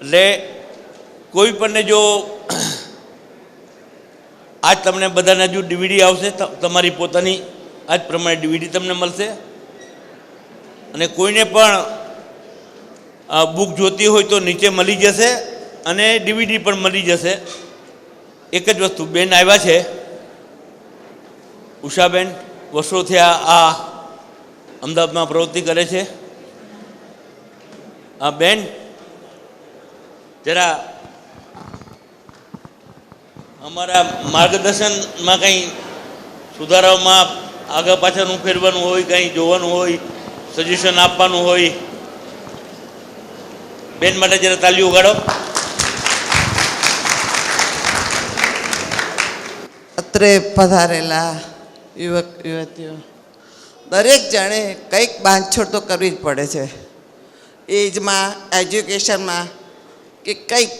એટલે કોઈ પણને જો આજ તમને બધાને જો ડીવીડી આવશે, તમારી પોતાની આજ પ્રમાણે ડીવીડી તમને મળશે. અને કોઈને પણ બુક જોતી હોય તો નીચે મળી જશે અને ડીવીડી પણ મળી જશે. એક જ વસ્તુ, બેન આવ્યા છે ઉષાબેન, વર્ષોથી આ અમદાવાદમાં પ્રવૃત્તિ કરે છે. આ બેન જરા અમારા માર્ગદર્શનમાં કંઈ સુધારામાં આગળ પાછળનું ફેરવાનું હોય, કંઈ જોવાનું હોય, સજેશન આપવાનું હોય, બેન માટે જરા તાલીઓ ઉગાડો. અત્રે પધારેલા યુવક યુવતીઓ, દરેક જણે કંઈક બાંધછોડ તો કરવી જ પડે છે. એજમાં, એજ્યુકેશનમાં કે કંઈક,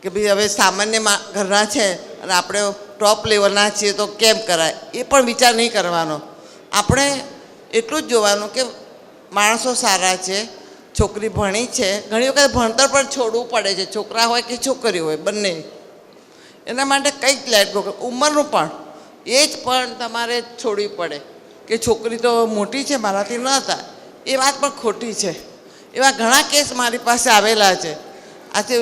કે ભાઈ હવે સામાન્ય ઘરના છે અને આપણે ટોપ લેવલના છીએ તો કેમ કરાય, એ પણ વિચાર નહીં કરવાનો. આપણે એટલું જ જોવાનું કે માણસો સારા છે, છોકરી ભણી છે. ઘણી વખત ભણતર પણ છોડવું પડે છે, છોકરા હોય કે છોકરી હોય બંને. એના માટે કંઈક લેટ ગો, ઉંમરનું પણ એ જ પણ તમારે છોડવી પડે કે છોકરી તો મોટી છે, મારાથી ન થાય. એ વાત પણ ખોટી છે. એવા ઘણા કેસ મારી પાસે આવેલા છે. આજે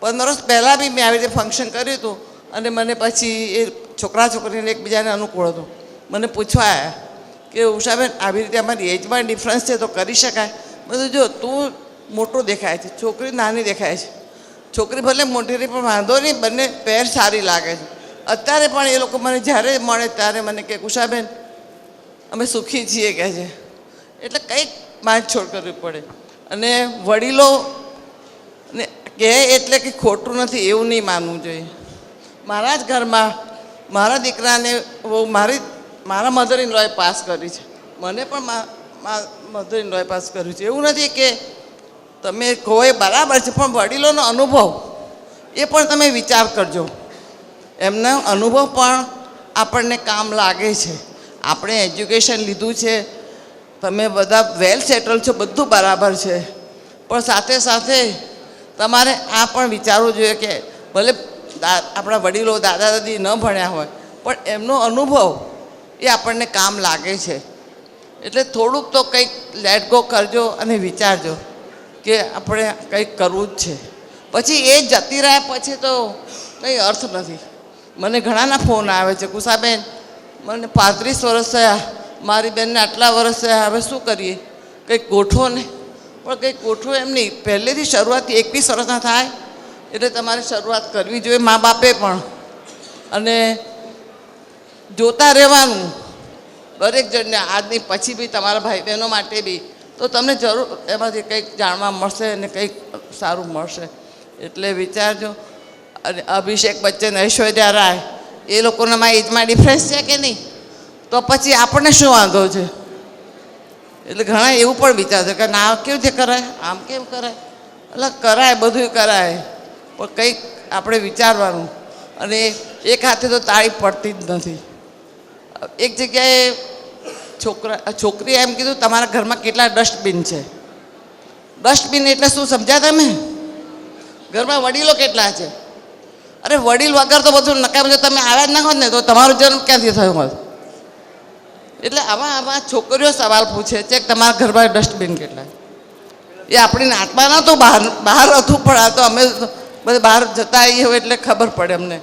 15 વર્ષ પહેલાં બી મેં આવી રીતે ફંક્શન કર્યું હતું અને મને પછી એ છોકરા છોકરીને એકબીજાને અનુકૂળ હતું. મને પૂછવા આવ્યા કે ઉષાબેન આવી રીતે અમારી એજમાં ડિફરન્સ છે તો કરી શકાય? બધું જો તું મોટો દેખાય છે, છોકરી નાની દેખાય છે. છોકરી ભલે મોટી રહી પણ વાંધો નહીં, બંને પેર સારી લાગે છે. અત્યારે પણ એ લોકો મને જ્યારે મળે ત્યારે મને કહે ઉષાબેન અમે સુખી છીએ કહે છે. એટલે કંઈક બાંધછોડ કરવી પડે. અને વડીલો ને કહે એટલે કે ખોટું નથી એવું નહીં માનવું જોઈએ. મારા જ ઘરમાં મારા દીકરાને મારા મધર ઇન લોએ પાસ કરી છે, મને પણ મધર ઇન લોએ પાસ કર્યું છે. એવું નથી કે તમે કહો એ બરાબર છે, પણ વડીલોનો અનુભવ એ પણ તમે વિચાર કરજો. એમનો અનુભવ પણ આપણને કામ લાગે છે. આપણે એજ્યુકેશન લીધું છે, તમે બધા વેલ સેટલ છો, બધું બરાબર છે, પણ સાથે સાથે તમારે આ પણ વિચારવું જોઈએ કે ભલે આપણા વડીલો દાદા દાદી ન ભણ્યા હોય પણ એમનો અનુભવ એ આપણને કામ લાગે છે. એટલે થોડુંક તો કંઈક લેટ ગો કરજો અને વિચારજો કે આપણે કંઈક કરવું જ છે. પછી એ જતી રહ્યા પછી તો કંઈ અર્થ નથી. મને ઘણાના ફોન આવે છે, કુશાબેન મને 35 વર્ષ થયા, મારી બેનને આટલા વર્ષ થયા, હવે શું કરીએ? કંઈક ગોઠવો ને. પણ કંઈક ગોઠવો એમ નહીં, પહેલેથી શરૂઆત 21 વર્ષના થાય એટલે તમારે શરૂઆત કરવી જોઈએ, મા બાપે પણ. અને જોતા રહેવાનું દરેક જણને, આજની પછી બી તમારા ભાઈ બહેનો માટે બી, તો તમને જરૂર એમાંથી કંઈક જાણવા મળશે અને કંઈક સારું મળશે. એટલે વિચારજો. અને અભિષેક બચ્ચન, ઐશ્વર્યા રાય એ લોકોનામાં એજમાં ડિફરન્સ છે કે નહીં? તો પછી આપણને શું વાંધો છે? એટલે ઘણા એવું પણ વિચારશે કે ના કેવી રીતે કરાય, આમ કેમ કરાય? એટલે કરાય, બધું કરાય, પણ કંઈક આપણે વિચારવાનું. અને એક હાથે તો તાળી પડતી જ નથી. એક જગ્યાએ છોકરીએ એમ કીધું તમારા ઘરમાં કેટલા ડસ્ટબિન છે? ડસ્ટબિન એટલે શું સમજ્યા તમે? ઘરમાં વડીલો કેટલા છે? અરે વડીલ વગર તો બધું નકામ છે. તમે આવ્યા જ ના હોત ને તો તમારો જન્મ ક્યાંથી થયો હોત? એટલે આવા છોકરીઓ સવાલ પૂછે છે કે તમારા ઘરમાં ડસ્ટબિન કેટલા? એ આપણી નાતમાં નહોતું, બહાર હતું, પણ આ તો અમે બધા બહાર જતા આવીએ હોય એટલે ખબર પડે અમને.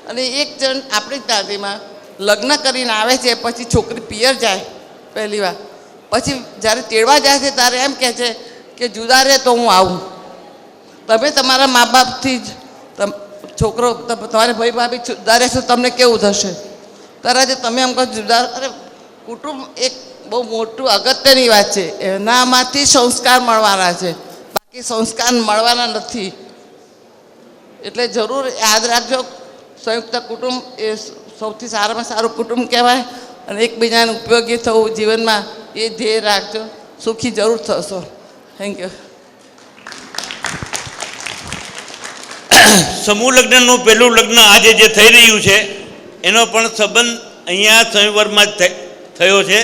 અને એક જણ આપણી જ દાદીમાં લગ્ન કરીને આવે છે, પછી છોકરી પિયર જાય પહેલી વાર, પછી જ્યારે તેડવા જાય છે ત્યારે એમ કહે છે કે જુદા રહે તો હું આવું. તમે તમારા મા બાપથી જ છોકરો તમારે ભાઈ ભાભી જુદા રહેશો તમને કેવું થશે? ત્યારે તમે એમ કહો જુદા. અરે કુટુંબ એક બહુ મોટું અગત્યની વાત છે. એનામાંથી સંસ્કાર મળવાના છે, બાકી સંસ્કાર મળવાના નથી. એટલે જરૂર યાદ રાખજો, સંયુક્ત કુટુંબ એ સૌથી સારામાં સારું કુટુંબ કહેવાય. અને એકબીજાને ઉપયોગી થવું જીવનમાં એ ધ્યેય રાખજો, સુખી જરૂર થશો. Thank you. સમૂહ લગ્નનું પહેલું લગ્ન આજે જે થઈ રહ્યું છે એનો પણ સંબંધ અહીંયા સ્વયંવરમાં જ થયો છે.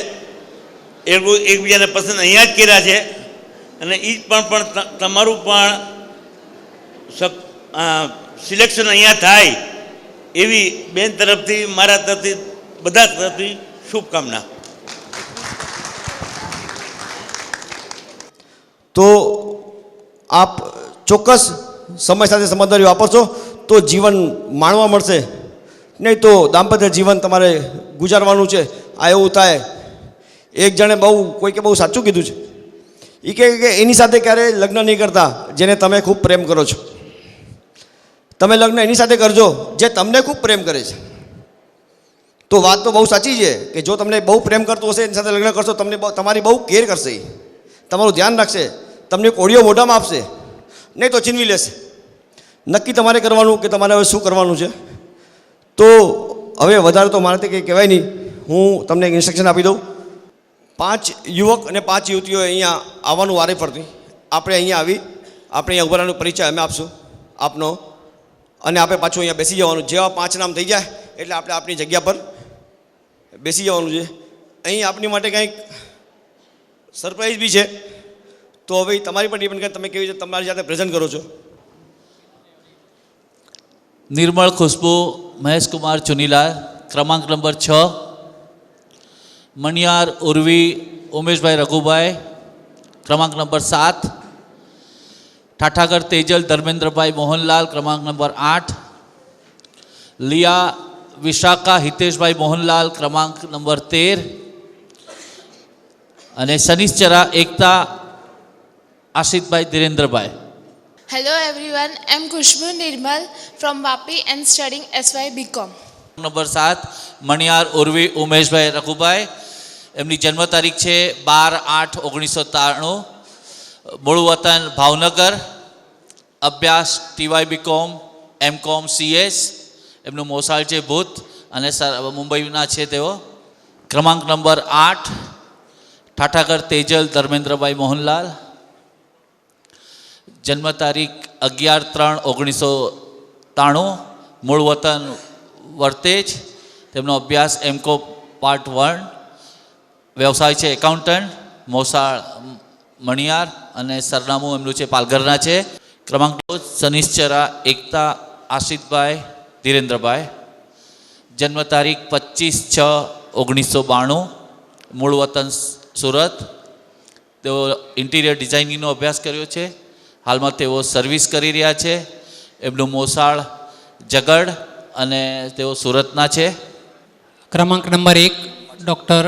એવું એકબીજાને પસંદ અહીંયા જ કર્યા છે અને એ પણ તમારું પણ સિલેક્શન અહીંયા થાય એવી બેન તરફથી મારા તરફથી બધા તરફથી શુભકામના. તો આપ ચોક્કસ સમય સાથે સમજદારી વાપરશો તો જીવન માણવા મળશે, નહીં તો દાંપત્ય જીવન તમારે ગુજારવાનું છે. આ એવું થાય. એક જણે કોઈકે બહુ સાચું કીધું છે. એ કહે કે એની સાથે ક્યારે લગ્ન નહીં કરતા જેને તમે ખૂબ પ્રેમ કરો છો. તમે લગ્ન એની સાથે કરજો જે તમને ખૂબ પ્રેમ કરે છે. તો વાત તો બહુ સાચી છે કે જો તમને બહુ પ્રેમ કરતો હશે એની સાથે લગ્ન કરશો, તમને તમારી બહુ કેર કરશે, તમારું ધ્યાન રાખશે, તમને કોળીઓ મોઢામાં આપશે, નહીં તો છીનવી લેશે. નક્કી તમારે કરવાનું કે તમારે હવે શું કરવાનું છે. તો હવે વધારે તો મારાથી કંઈ કહેવાય નહીં. હું તમને ઇન્સ્ટ્રક્શન આપી દઉં. 5 યુવક અને 5 યુવતીઓ અહીંયા આવવાનું વારે ફરતી. આપણે અહીંયા આવી આપણે અહીંયા ઉભા રહેવાનો પરિચય અમે આપશું આપનો, અને આપણે પાછું અહીંયા બેસી જવાનું. જેવા 5 નામ થઈ જાય એટલે આપણે આપણી જગ્યા પર બેસી જવાનું છે. અહીં આપની માટે કંઈક સરપ્રાઈઝ બી છે. તો હવે તમારી પર ડિપેન્ડ કરે તમે કેવી રીતે તમારી જાતે પ્રેઝન્ટ કરો છો. निर्मल खुशबू महेश कुमार चुनीलाल क्रमांक नंबर 6. मणियार उर्वी उमेश भाई रघुभाई क्रमांक नंबर 7. ठाठाकर तेजल धर्मेंद्र भाई मोहनलाल क्रमांक नंबर 8. लिया विशाखा हितेश भाई मोहनलाल क्रमांक नंबर 13. અને શનિશ્ચરા એકતા આશિતભાઈ Dhirendrabhai. Hello everyone, I'm Khushbu Nirmal from Vapi and studying SY BCom. Number 7 Maniyar Urvi Umeshbhai Raghubhai. એમની જન્મ તારીખ છે 12/8/1993. મૂળ વતન ભાવનગર. અભ્યાસ TY BCom MCom CS. એમનું મોસાળ છે ભૂત અને મુંબઈના છે તેઓ. ક્રમાંક નંબર 8 ઠાઠાકર તેજલ ધર્મેન્દ્રભાઈ મોહનલાલ. જન્મ તારીખ 11/3/1993. મૂળ વતન વર્તેજ. તેમનો અભ્યાસ MCom પાર્ટ 1. વ્યવસાય છે એકાઉન્ટન્ટ. મોસાળ મણિયાર અને સરનામું એમનું છે પાલઘરના છે. ક્રમાંક શનિશ્ચરા એકતા આશિતભાઈ ધીરેન્દ્રભાઈ. જન્મ તારીખ 25/6/1992. મૂળ વતન સુરત. તેઓ ઇન્ટિરિયર ડિઝાઇનિંગનો અભ્યાસ કર્યો છે. હાલમાં તેઓ સર્વિસ કરી રહ્યા છે. એમનું મોસાળ જગડ અને તેઓ સુરતના છે. ક્રમાંક નંબર 1 ડૉક્ટર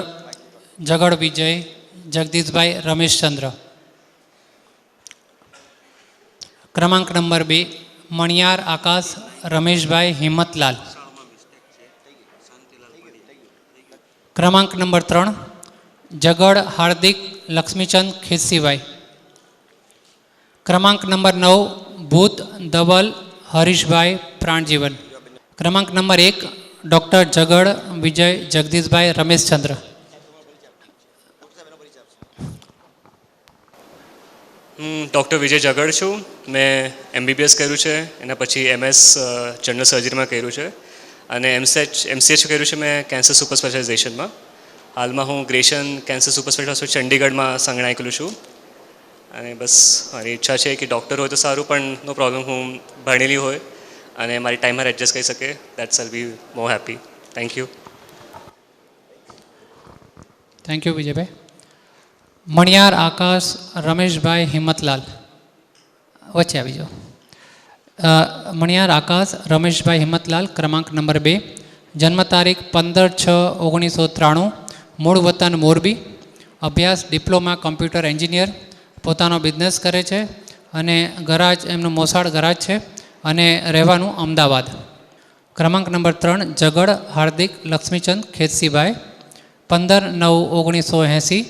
જગડ વિજય જગદીશભાઈ રમેશચંદ્ર. ક્રમાંક નંબર 2 મણિયાર આકાશ રમેશભાઈ હિંમતલાલ. ક્રમાંક નંબર 3 જગડ હાર્દિક લક્ષ્મીચંદ ખેસીભાઈ. ક્રમાંક નંબર 9 ભૂત ધવલ હરીશભાઈ પ્રાણજીવન. ક્રમાંક નંબર 1 ડૉક્ટર જગડ વિજય જગદીશભાઈ રમેશચંદ્ર. હું ડૉક્ટર વિજય જગડ છું. મેં MBBS કર્યું છે, એના પછી MS જનરલ સર્જરીમાં કર્યું છે અને MCH કર્યું છે મેં કેન્સર સુપર સ્પેશિયાલાઇઝેશનમાં. હાલમાં હું ગ્રેશન કેન્સર સુપર સ્પેશિયાલિસ્ટ ચંડીગઢમાં સંગણાયેલું છું. અને બસ મારી ઈચ્છા છે કે ડૉક્ટર હોય તો સારું, પણ નો પ્રોબ્લેમ, હું ભણેલી હોય અને મારી ટાઈમમાં એડજસ્ટ કરી શકે. That's I'll be more happy. Thank you. Thank you Vijaybhai. Maniyar Akash Rameshbhai Himmatlal વચ્ચે આવી જાઓ. મણિયાર આકાશ રમેશભાઈ હિંમતલાલ ક્રમાંક નંબર 2. જન્મ તારીખ 15/6/1993. મૂળ વતન મોરબી. અભ્યાસ ડિપ્લોમા કમ્પ્યુટર એન્જિનિયર. પોતાનો બિઝનેસ કરે છે અને ગરાજ એમનું મોસાળ ગરાજ છે અને રહેવાનું અમદાવાદ. ક્રમાંક નંબર 3 જગડ હાર્દિક લક્ષ્મીચંદ ખેતસીભાઈ. 15/9/1980.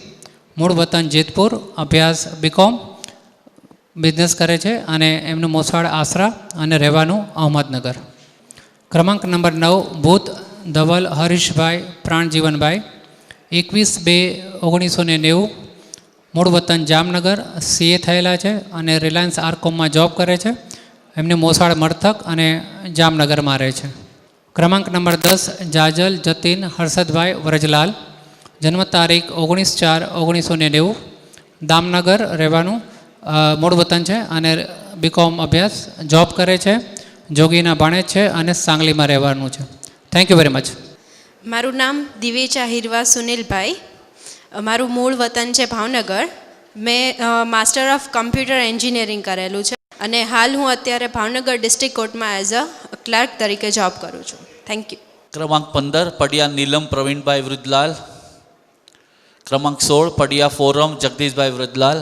મૂળ વતન જેતપુર. અભ્યાસ BCom. બિઝનેસ કરે છે અને એમનું મોસાળ આસરા અને રહેવાનું અહમદનગર. ક્રમાંક નંબર 9 ભૂત ધવલ હરીશભાઈ પ્રાણજીવનભાઈ. 21/2/1990. મૂળ વતન જામનગર. CA થયેલા છે અને રિલાયન્સ આર્કોમમાં જોબ કરે છે. એમને મોસાળ મરથક અને જામનગરમાં રહે છે. ક્રમાંક નંબર 10 જાજલ જતીન હર્ષદભાઈ વરજલાલ, જન્મ તારીખ 19/4/1990, દામનગર રહેવાનું, મૂળ વતન છે અને બીકોમ અભ્યાસ, જોબ કરે છે, જોગીના ભાણેજ છે અને સાંગલીમાં રહેવાનું છે. Thank you very much. મારું નામ દિવેચા હિરવા સુનિલભાઈ. મારું મૂળ વતન છે ભાવનગર. મેં માસ્ટર ઓફ કમ્પ્યુટર એન્જિનિયરિંગ કરેલું છે અને હાલ હું અત્યારે ભાવનગર ડિસ્ટ્રિક્ટ કોર્ટમાં એઝ અ ક્લાર્ક તરીકે જોબ કરું છું. Thank you. ક્રમાંક 15 પડિયા નીલમ પ્રવીણભાઈ વૃદ્ધલાલ. ક્રમાંક 16 પડિયા ફોરમ જગદીશભાઈ વૃદ્ધલાલ.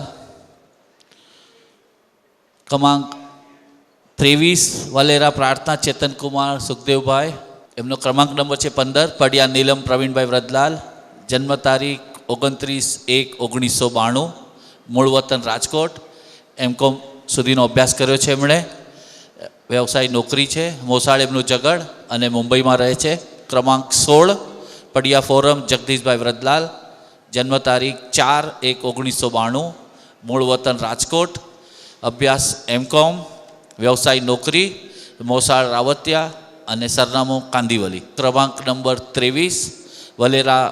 ક્રમાંક 23 વાલેરા પ્રાર્થના ચેતનકુમાર સુખદેવભાઈ. એમનો ક્રમાંક નંબર છે 15, પડિયા નીલમ પ્રવીણભાઈ વૃદ્ધલાલ, જન્મ તારીખ 29/1/1992, મૂળ વતન રાજકોટ, એમકોમ સુધીનો અભ્યાસ કર્યો છે એમણે, વ્યવસાય નોકરી છે, મોસાળ એમનું જગડ અને મુંબઈમાં રહે છે. ક્રમાંક 16 પડિયા ફોરમ જગદીશભાઈ વૃદ્ધલાલ, જન્મ તારીખ 4/1/1992, મૂળ વતન રાજકોટ, અભ્યાસ એમકોમ, વ્યવસાય નોકરી, મોસાળ રાવતિયા અને સરનામું કાંદીવલી. ક્રમાંક નંબર 23 વલેરા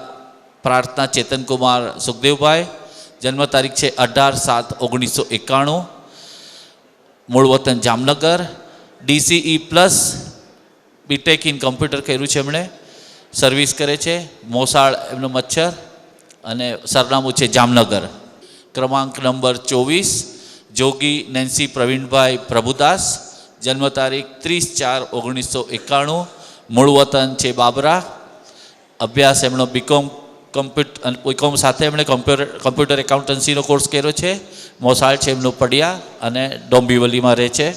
પ્રાર્થના ચેતનકુમાર સુખદેવભાઈ, જન્મ તારીખ છે 18/7/1991, મૂળ વતન Jamnagar, DCE plus BTech in computer કર્યું છે એમણે, સર્વિસ કરે છે, મોસાળ એમનો મચ્છર અને સરનામું છે જામનગર. ક્રમાંક નંબર 24 જોગી નેન્સી પ્રવીણભાઈ પ્રભુદાસ, જન્મ તારીખ 30/4/1991, મૂળ વતન છે બાબરા, અભ્યાસ એમનો બીકોમ સાથે એમણે કમ્પ્યુટર એકાઉન્ટન્સીનો કોર્સ કર્યો છે, મોસાળ છે એમનું પડિયા અને ડોંબીવલીમાં રહે છે.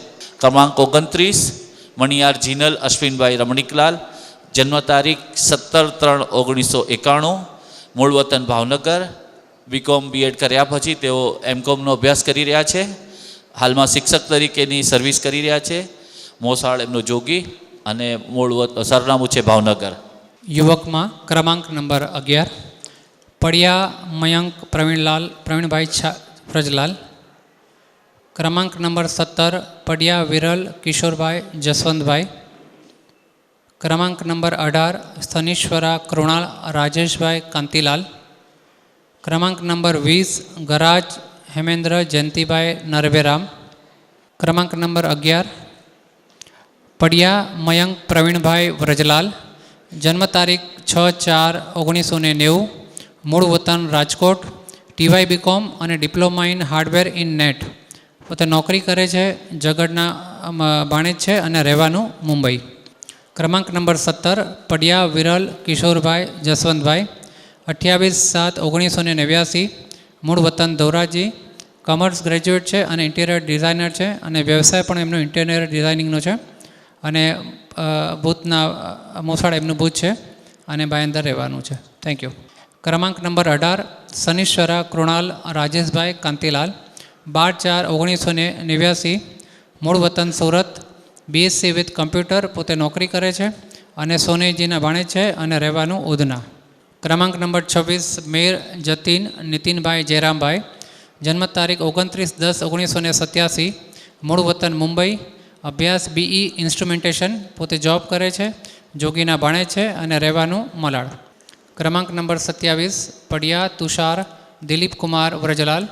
ક્રમાંક 29 મણિયાર જીનલ અશ્વિનભાઈ રમણીકલાલ, જન્મ તારીખ 17/3/1991, મૂળ વતન ભાવનગર, બીકોમ બીએડ કર્યા પછી તેઓ એમકોમનો અભ્યાસ કરી રહ્યા છે, હાલમાં શિક્ષક તરીકેની સર્વિસ કરી રહ્યા છે, મોસાળ એમનું જોગી અને મૂળ સરનામું છે ભાવનગર. યુવકમાં ક્રમાંક નંબર 11 પડિયા મયંક પ્રવીણભાઈ વ્રજલાલ. ક્રમાંક નંબર 17 પડિયા વિરલ કિશોરભાઈ જસવંતભાઈ. ક્રમાંક નંબર 18 સ્થનીશ્વરા કૃણાલ રાજેશભાઈ કાંતિલાલ. ક્રમાંક નંબર 20 ગરાજ હેમેન્દ્ર જયંતિભાઈ નરવેરામ. ક્રમાંક નંબર 11 પડિયા મયંક પ્રવીણભાઈ વ્રજલાલ, જન્મ તારીખ 6/4/1990, મૂળ વતન રાજકોટ, ટીવાય બીકોમ અને diploma in hardware in net, પોતે નોકરી કરે છે, જગડના ભાણેજ છે અને રહેવાનું મુંબઈ. ક્રમાંક નંબર 17 પડિયા વિરલ કિશોરભાઈ જસવંતભાઈ, 28/7/1989, મૂળ વતન ધોરાજી, કોમર્સ ગ્રેજ્યુએટ છે અને ઇન્ટિરિયર ડિઝાઇનર છે અને વ્યવસાય પણ એમનો ઇન્ટિરિયર ડિઝાઇનિંગનો છે અને ભૂતના મોસાળ એમનું ભૂત છે અને ભાયંદર રહેવાનું છે. Thank you. ક્રમાંક નંબર 18 શનિશ્વરા કૃણાલ રાજેશભાઈ કાંતિલાલ, 12/4/1989, મૂળ વતન સુરત, BSc વિથ કમ્પ્યુટર, પોતે નોકરી કરે છે અને સોનેજીના ભાણેજ છે અને રહેવાનું ઉધના. ક્રમાંક નંબર 26 મેર જતીન નીતિનભાઈ જયરામભાઈ, જન્મ તારીખ 29/10/1987, મૂળ વતન મુંબઈ, અભ્યાસ BE ઇન્સ્ટ્રુમેન્ટેશન, પોતે જોબ કરે છે, જોગીના ભાણેજ છે અને રહેવાનું મલાડ. ક્રમાંક નંબર 27 પડિયા તુષાર દિલીપકુમાર વ્રજલાલ,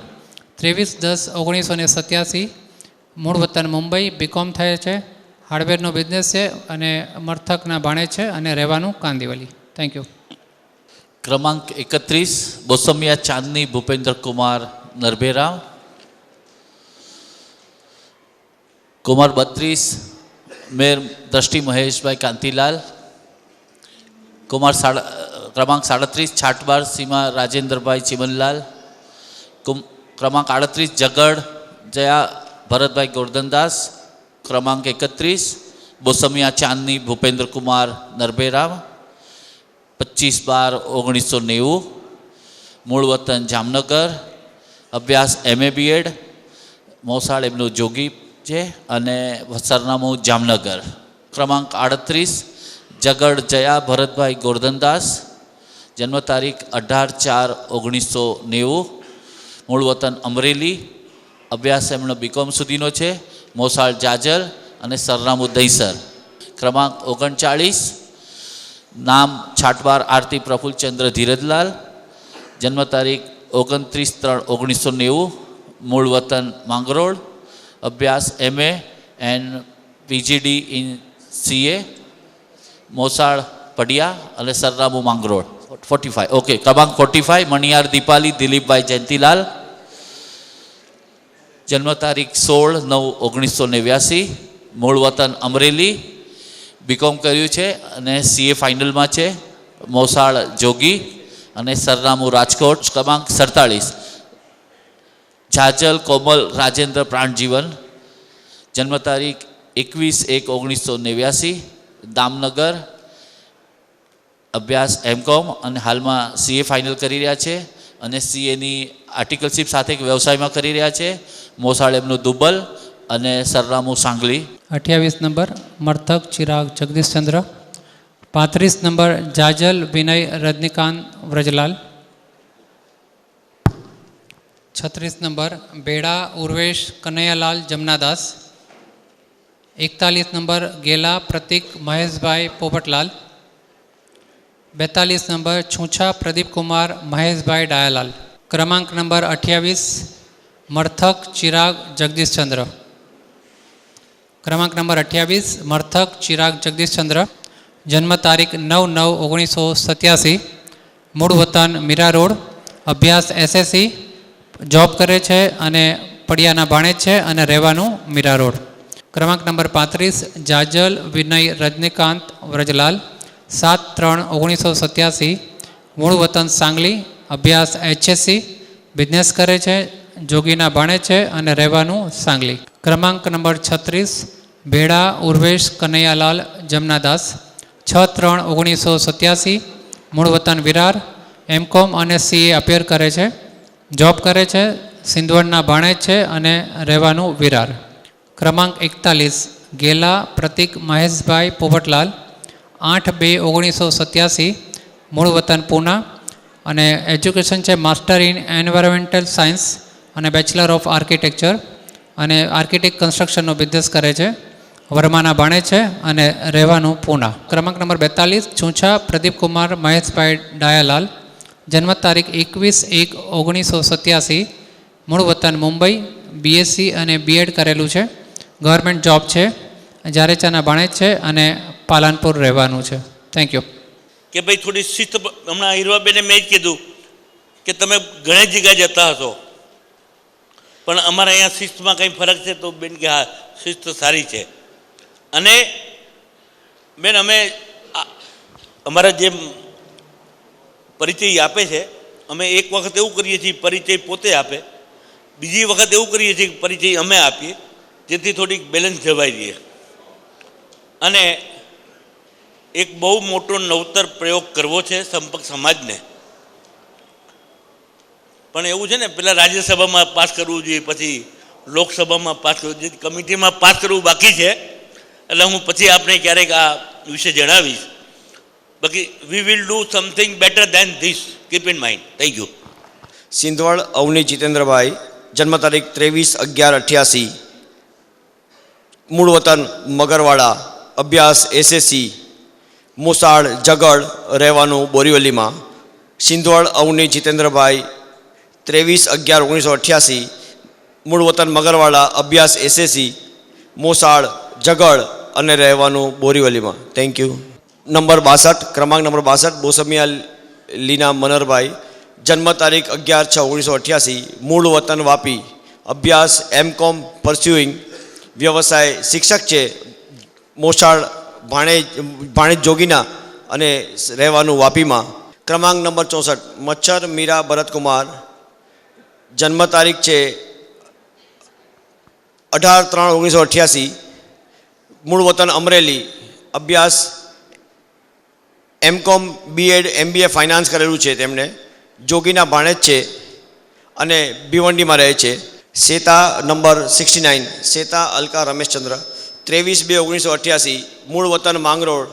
23/10/1987, મૂળ વતન મુંબઈ, બીકોમ થયે છે, હાર્ડવેરનો બિઝનેસ છે અને મરથકના ભાણેજ છે અને રહેવાનું કાંદીવલી. Thank you. ક્રમાંક 31 બોસમિયા ચાંદની ભૂપેન્દ્રકુમાર નરભેરામ. કુમાર 32 મેર દ્રષ્ટિ મહેશભાઈ કાંતિલાલ. ક્રમાંક 37 છાટબાર સીમા રાજેન્દ્રભાઈ ચિમનલાલ. ક્રમાંક 38 જગડ જયા ભરતભાઈ ગોરધનદાસ. ક્રમાંક 31 બોસમિયા ચાંદની ભૂપેન્દ્રકુમાર નરભેરામ, 25/12/1990, મૂળ વતન જામનગર, અભ્યાસ MA BEd, મોસાળ એમનું જોગી છે અને સરનામું જામનગર. ક્રમાંક 38 જગડ જયા ભરતભાઈ ગોરધનદાસ, જન્મ તારીખ 18/4/1990, મૂળ વતન અમરેલી, અભ્યાસ એમનો બીકોમ સુધીનો છે, મોસાળ જાજર અને સરનામું દહીસર. ક્રમાંક 39, નામ છાટવાર આરતી પ્રફુલ્લચંદ્ર ધીરજલાલ, જન્મ તારીખ 29/3/1990, મૂળ વતન માંગરોળ, અભ્યાસ MA and PGD in CA, મોસાળ પડિયા અને સરનામું માંગરોળ. 45 ઓકે. ક્રમાંક 45, મણિયાર દીપાલી દિલીપભાઈ જયંતિલાલ, જન્મ તારીખ 16/9/1989, મૂળ વતન અમરેલી, બીકોમ કર્યું છે અને CA ફાઇનલમાં છે, મોસાળ જોગી અને સરનામું રાજકોટ. ક્રમાંક 47, જાજલ કોમલ રાજેન્દ્ર પ્રાણજીવન, જન્મ તારીખ 21/1/1989, દામનગર, અભ્યાસ MCOM અને હાલમાં CA ફાઇનલ કરી રહ્યા છે અને CAની આર્ટિકલશીપ સાથે વ્યવસાયમાં કરી રહ્યા છે, મોસાળ એમનું દુબ્બલ અને સરનામું સાંગલી. 28 નંબર મર્થક ચિરાગ જગદીશચંદ્ર, 35 નંબર જાજલ વિનય રજનીકાંત વ્રજલાલ, 36 નંબર બેડા ઉર્વેશ કનૈયાલાલ જમનાદાસ, 41 નંબર ગેલા પ્રતિક મહેશભાઈ પોપટલાલ, 42 નંબર છૂછા પ્રદીપકુમાર મહેશભાઈ ડાયાલાલ. ક્રમાંક નંબર 28, મર્થક ચિરાગ જગદીશચંદ્ર. ક્રમાંક નંબર 28, મર્થક ચિરાગ જગદીશચંદ્ર, જન્મ તારીખ 9/9/1987, મૂળ વતન મીરા રોડ, અભ્યાસ SSC, જોબ કરે છે અને પડિયાના ભાણેજ છે અને રહેવાનું મીરા રોડ. ક્રમાંક નંબર 35, જાજલ વિનય રજનીકાંત વ્રજલાલ, 7/3/1987, મૂળ વતન સાંગલી, અભ્યાસ HSC, બિઝનેસ કરે છે, જોગીના ભાણે છે અને રહેવાનું સાંગલી. ક્રમાંક નંબર 36, ભેડા ઉર્વેશ કનૈયાલાલ જમનાદાસ, 6/3/1987, મૂળ વતન વિરાર, MCOM અને CA અપેર કરે છે, જોબ કરે છે, સિંધવડના ભાણેજ છે અને રહેવાનું વિરાર. ક્રમાંક 41, ગેલા પ્રતિક મહેશભાઈ પોપટલાલ, 8/2/1987, મૂળ વતન પૂના અને એજ્યુકેશન છે માસ્ટર ઇન એન્વાયરમેન્ટલ સાયન્સ અને બેચલર ઓફ આર્કિટેક્ચર અને આર્કિટેક્ટ કન્સ્ટ્રક્શનનો બિઝનેસ કરે છે, વર્માના ભાણે છે અને રહેવાનું પૂના. ક્રમાંક નંબર 42, છૂછા પ્રદીપકુમાર મહેશભાઈ ડાયાલાલ, જન્મ તારીખ 21/1/1987, મૂળ વતન મુંબઈ, BSc અને B.Ed કરેલું છે, ગવર્મેન્ટ જોબ છે, જારેચાના ભાણેજ છે અને પાલનપુર રહેવાનું છે. Thank you. કે ભાઈ થોડી શિસ્ત, હમણાં હીરવાબેને મેં જ કીધું કે તમે ઘણી જગ્યાએ જતા હશો પણ અમારે અહીંયા શિસ્તમાં કંઈ ફરક છે તો બેન કે હા શિસ્ત સારી છે. અને બેન અમે અમારા જે પરિચય આપે છે અમે એક વખત એવું કરીએ છીએ પરિચય પોતે આપે, બીજી વખત એવું કરીએ છીએ કે પરિચય અમે આપીએ જેથી થોડીક બેલેન્સ જળવાઈ રહીએ. અને એક બહુ મોટો નવતર પ્રયોગ કરવો છે સંપર્ક સમાજને. પણ એવું છે ને પહેલાં રાજ્યસભામાં પાસ કરવું જોઈએ, પછી લોકસભામાં પાસ કરવું જોઈએ, કમિટીમાં પાસ કરવું બાકી છે. એટલે હું પછી આપણે ક્યારેક આ વિશે જણાવીશ. બાકી we will do something better than this, keep in mind. Thank you. Sindhvad Avni Jitendrabhai, જન્મ તારીખ 23/11/88, મૂળ વતન મગરવાડા, અભ્યાસ SSC, મોસાળ જગડ, રહેવાનું બોરીવલીમાં. સિંધવડ અવની જીતેન્દ્રભાઈ, 23/11/1988, મૂળ વતન મગરવાડા, અભ્યાસ SSC, મોસાળ જગડ અને રહેવાનું બોરીવલીમાં. Thank you. નંબર 62, ક્રમાંક નંબર 62, બોસમિયા લીના મનરભાઈ, જન્મ તારીખ 11/6/1988, મૂળ વતન વાપી, અભ્યાસ MCOM પરસ્યુઇંગ, વ્યવસાય શિક્ષક છે, મોસાળ ભાણેજ જોગીના અને રહેવાનું વાપીમાં. ક્રમાંક નંબર 64, મચ્છર મીરા ભરતકુમાર, જન્મ તારીખ છે 18/3/1988, મૂળ વતન અમરેલી, અભ્યાસ MCOM B.Ed MBA ફાઇનાન્સ કરેલું છે તેમણે, જોગીના ભાણેજ છે અને ભિવંડીમાં રહે છે. શેતા નંબર 69, શેતા અલકા રમેશચંદ્ર, 23/2/1988, મૂળ વતન માંગરોળ,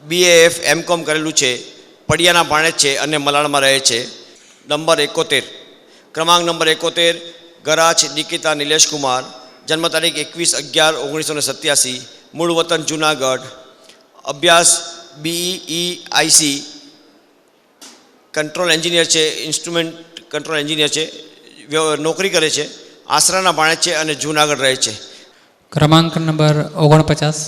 BAF MCOM કરેલું છે, પડિયાના ભાણેજ છે અને મલાણમાં રહે છે. નંબર 71, ક્રમાંક નંબર 71, ગરાચ નિકિતા નિલેશકુમાર, જન્મ તારીખ 21/11/1987, મૂળ વતન જુનાગઢ, અભ્યાસ BEIC, કંટ્રોલ એન્જિનિયર છે, ઇન્સ્ટ્રુમેન્ટ કંટ્રોલ એન્જિનિયર છે, નોકરી કરે છે, આસરાના ભાણેજ છે અને જુનાગઢ રહે છે. ક્રમાંક નંબર 49,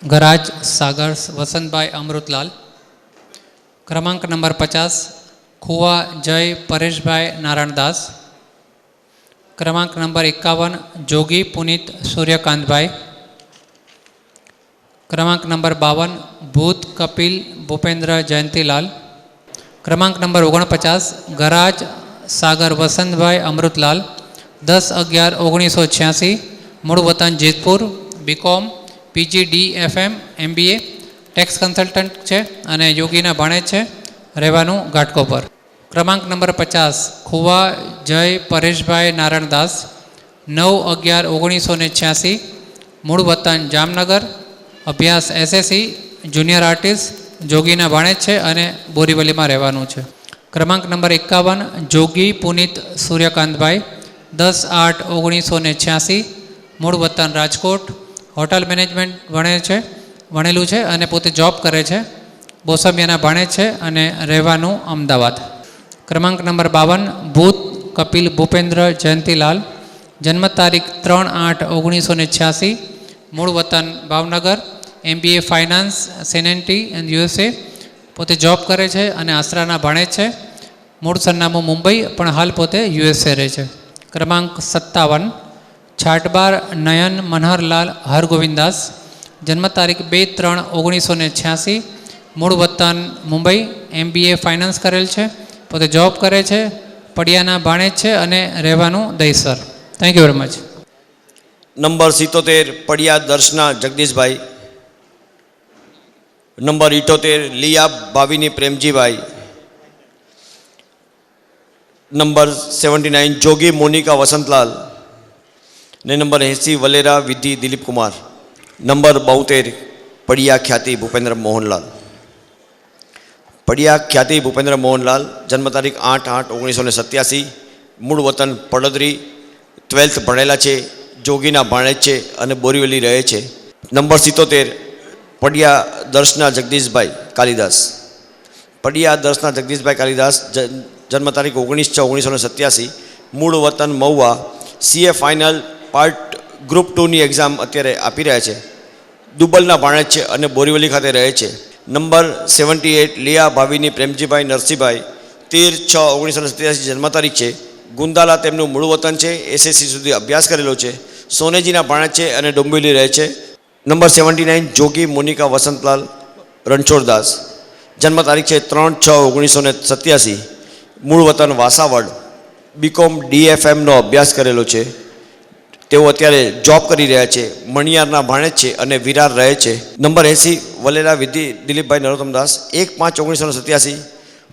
ગરાજ સાગર વસંતભાઈ અમૃતલાલ. ક્રમાંક નંબર 50, ખુવા જય પરેશભાઈ નારાયણદાસ. ક્રમાંક નંબર 51, જોગી પુનિત સૂર્યકાંતભાઈ. ક્રમાંક નંબર 52, ભૂત કપિલ ભૂપેન્દ્ર જયંતીલાલ. ક્રમાંક નંબર 49, ગરાજ સાગર વસંતભાઈ અમૃતલાલ. 10/11/1986, મૂળ વતન Jetpur, BCom PGDFM MBA, tax consultant છે અને યોગીના ભાણેજ છે, રહેવાનું ઘાટકોપર. ક્રમાંક નંબર 50, ખુવા જય પરેશભાઈ નારાયણદાસ. 9/11/1986, મૂળ વતન જામનગર, અભ્યાસ SSC, જુનિયર આર્ટિસ્ટ, જોગીના ભાણેજ છે અને બોરીવલીમાં રહેવાનું છે. ક્રમાંક નંબર 51, જોગી પુનિત સૂર્યકાંતભાઈ. 10/8/1986, મૂળ વતન રાજકોટ, હોટલ મેનેજમેન્ટ ભણેલું છે અને પોતે જોબ કરે છે, બોસમિયાના ભાણેજ છે અને રહેવાનું અમદાવાદ. ક્રમાંક નંબર 52, ભૂત કપિલ ભૂપેન્દ્ર જયંતીલાલ. જન્મ તારીખ 3/8/1986, મૂળ વતન ભાવનગર, MBA ફાઇનાન્સ સેનેન્ટી એન્ડ USA, પોતે જોબ કરે છે અને આસરાના ભાણેજ છે, મૂળ સરનામું મુંબઈ પણ હાલ પોતે USA રહે છે. ક્રમાંક 57, છાટબાર નયન મનહરલાલ હરગોવિંદાસ. જન્મ તારીખ 2/3/1986, મૂળ વતન મુંબઈ, MBA ફાઇનાન્સ કરેલ છે, પોતે જોબ કરે છે, પડિયાના ભાણેજ છે અને રહેવાનું Dahisar. Thank you very much. Number 77, Padiya Darshana Jagdishbhai. Number 78, Liya Bhavini Premjibhai. Number 79, Jogi Monika Vasantlal. ને નંબર 80, વલેરા વિધિ દિલીપકુમાર. નંબર 72, પડિયા ખ્યાતિ ભૂપેન્દ્ર મોહનલાલ. પડિયા ખ્યાતિ ભૂપેન્દ્ર મોહનલાલ. જન્મ તારીખ 8/8/1987, મૂળ વતન પડદરી, 12th ભણેલા છે, જોગીના ભાણેજ છે અને બોરીવલી રહે છે. નંબર 77, પડિયા દર્શના જગદીશભાઈ કાલિદાસ. પડિયા દર્શના જગદીશભાઈ કાલિદાસ. જન્મ તારીખ 19/6/1987, મૂળ વતન Mahuva, CA final part group 2ની એક્ઝામ અત્યારે આપી રહ્યા છે, દુબલના ભાણેજ છે અને બોરીવલી ખાતે રહે છે. નંબર 78, લિયા ભાવિની પ્રેમજીભાઈ નરસિંહભાઈ. 13/6/1987 જન્મ તારીખ છે, ગુંદાલા તેમનું મૂળ વતન છે, SSC સુધી અભ્યાસ કરેલો છે, સોનેજીના ભાણેજ છે અને ડોંબિવલી રહે છે. નંબર 79, જોગી મોનિકા વસંતલાલ રણછોડદાસ. જન્મ તારીખ છે 3/6/1987, મૂળ વતન વાસાવડ, BCom DFMનો અભ્યાસ કરેલો છે, તેઓ અત્યારે જોબ કરી રહ્યા છે, મણિયારના ભાણેજ છે અને વિરાર રહે છે. નંબર 80, વલેરા વિધિ દિલીપભાઈ નરોત્તમદાસ. 1/5/1987,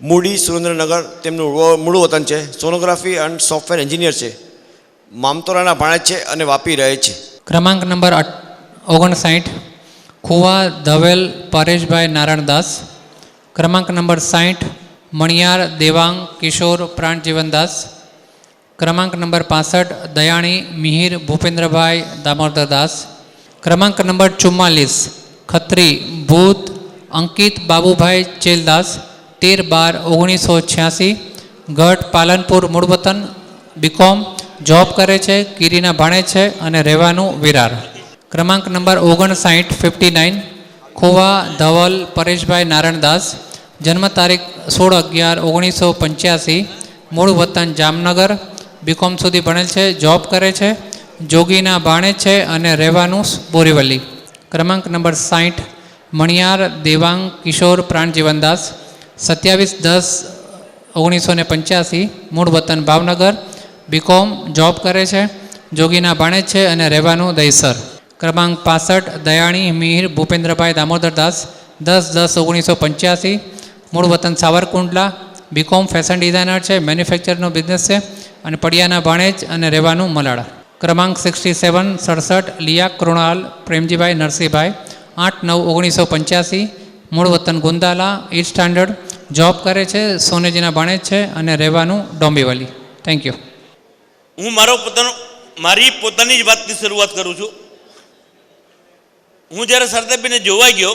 મૂડી સુરેન્દ્રનગર તેમનું મૂળ વતન છે, સોનોગ્રાફી એન્ડ સોફ્ટવેર એન્જિનિયર છે, મામતોરાના ભાણેજ છે અને વાપી રહે છે. ક્રમાંક નંબર 59, ખુવા ધવેલ પરેશભાઈ નારાયણદાસ. ક્રમાંક નંબર 60, મણિયાર દેવાંગ કિશોર પ્રાણજીવનદાસ. ક્રમાંક નંબર 65, દયાણી મિહિર ભૂપેન્દ્રભાઈ દામોદરદાસ. ક્રમાંક નંબર 44, ખત્રી ભૂત અંકિત બાબુભાઈ ચેલદાસ. 13/12/1986, ગઢ પાલનપુર, મૂળ વતન, BCom, જોબ કરે છે, કીરીના ભાણેજ છે અને રહેવાનું વિરાર. ક્રમાંક નંબર 59 59, ખુવા ધવલ પરેશભાઈ નારાયણદાસ. જન્મ તારીખ 16/11/1985, મૂળ વતન જામનગર, BCom સુધી ભણેલ છે, જોબ કરે છે, જોગીના ભાણેજ છે અને રહેવાનું બોરીવલી. ક્રમાંક નંબર 60, મણિયાર દેવાંગ કિશોર પ્રાણજીવનદાસ. 27/10/1985, મૂળ વતન ભાવનગર, BCom, જોબ કરે છે, જોગીના ભાણેજ છે અને રહેવાનું દહીસર. ક્રમાંક 65, દયાણી મિહિર ભૂપેન્દ્રભાઈ દામોદરદાસ. 10/10/1985, મૂળ વતન સાવરકુંડલા, BCom ફેશન ડિઝાઇનર છે, મેન્યુફેક્ચરનો બિઝનેસ છે અને પડિયાના ભાણેજ અને રહેવાનું મલાડા. ક્રમાંક 67 67, લિયા કૃણાલ પ્રેમજીભાઈ નરસિંહભાઈ. 8/9/1985, મૂળ વતન ગુંદાલા, 8th સ્ટાન્ડર્ડ, જોબ કરે છે, સોનેજીના ભાણેજ છે અને રહેવાનું ડોંબીવલી. Thank you. હું મારો પોતાનો મારી પોતાની જ વાતની શરૂઆત કરું છું. હું જ્યારે સરદારભાઈને જોવા ગયો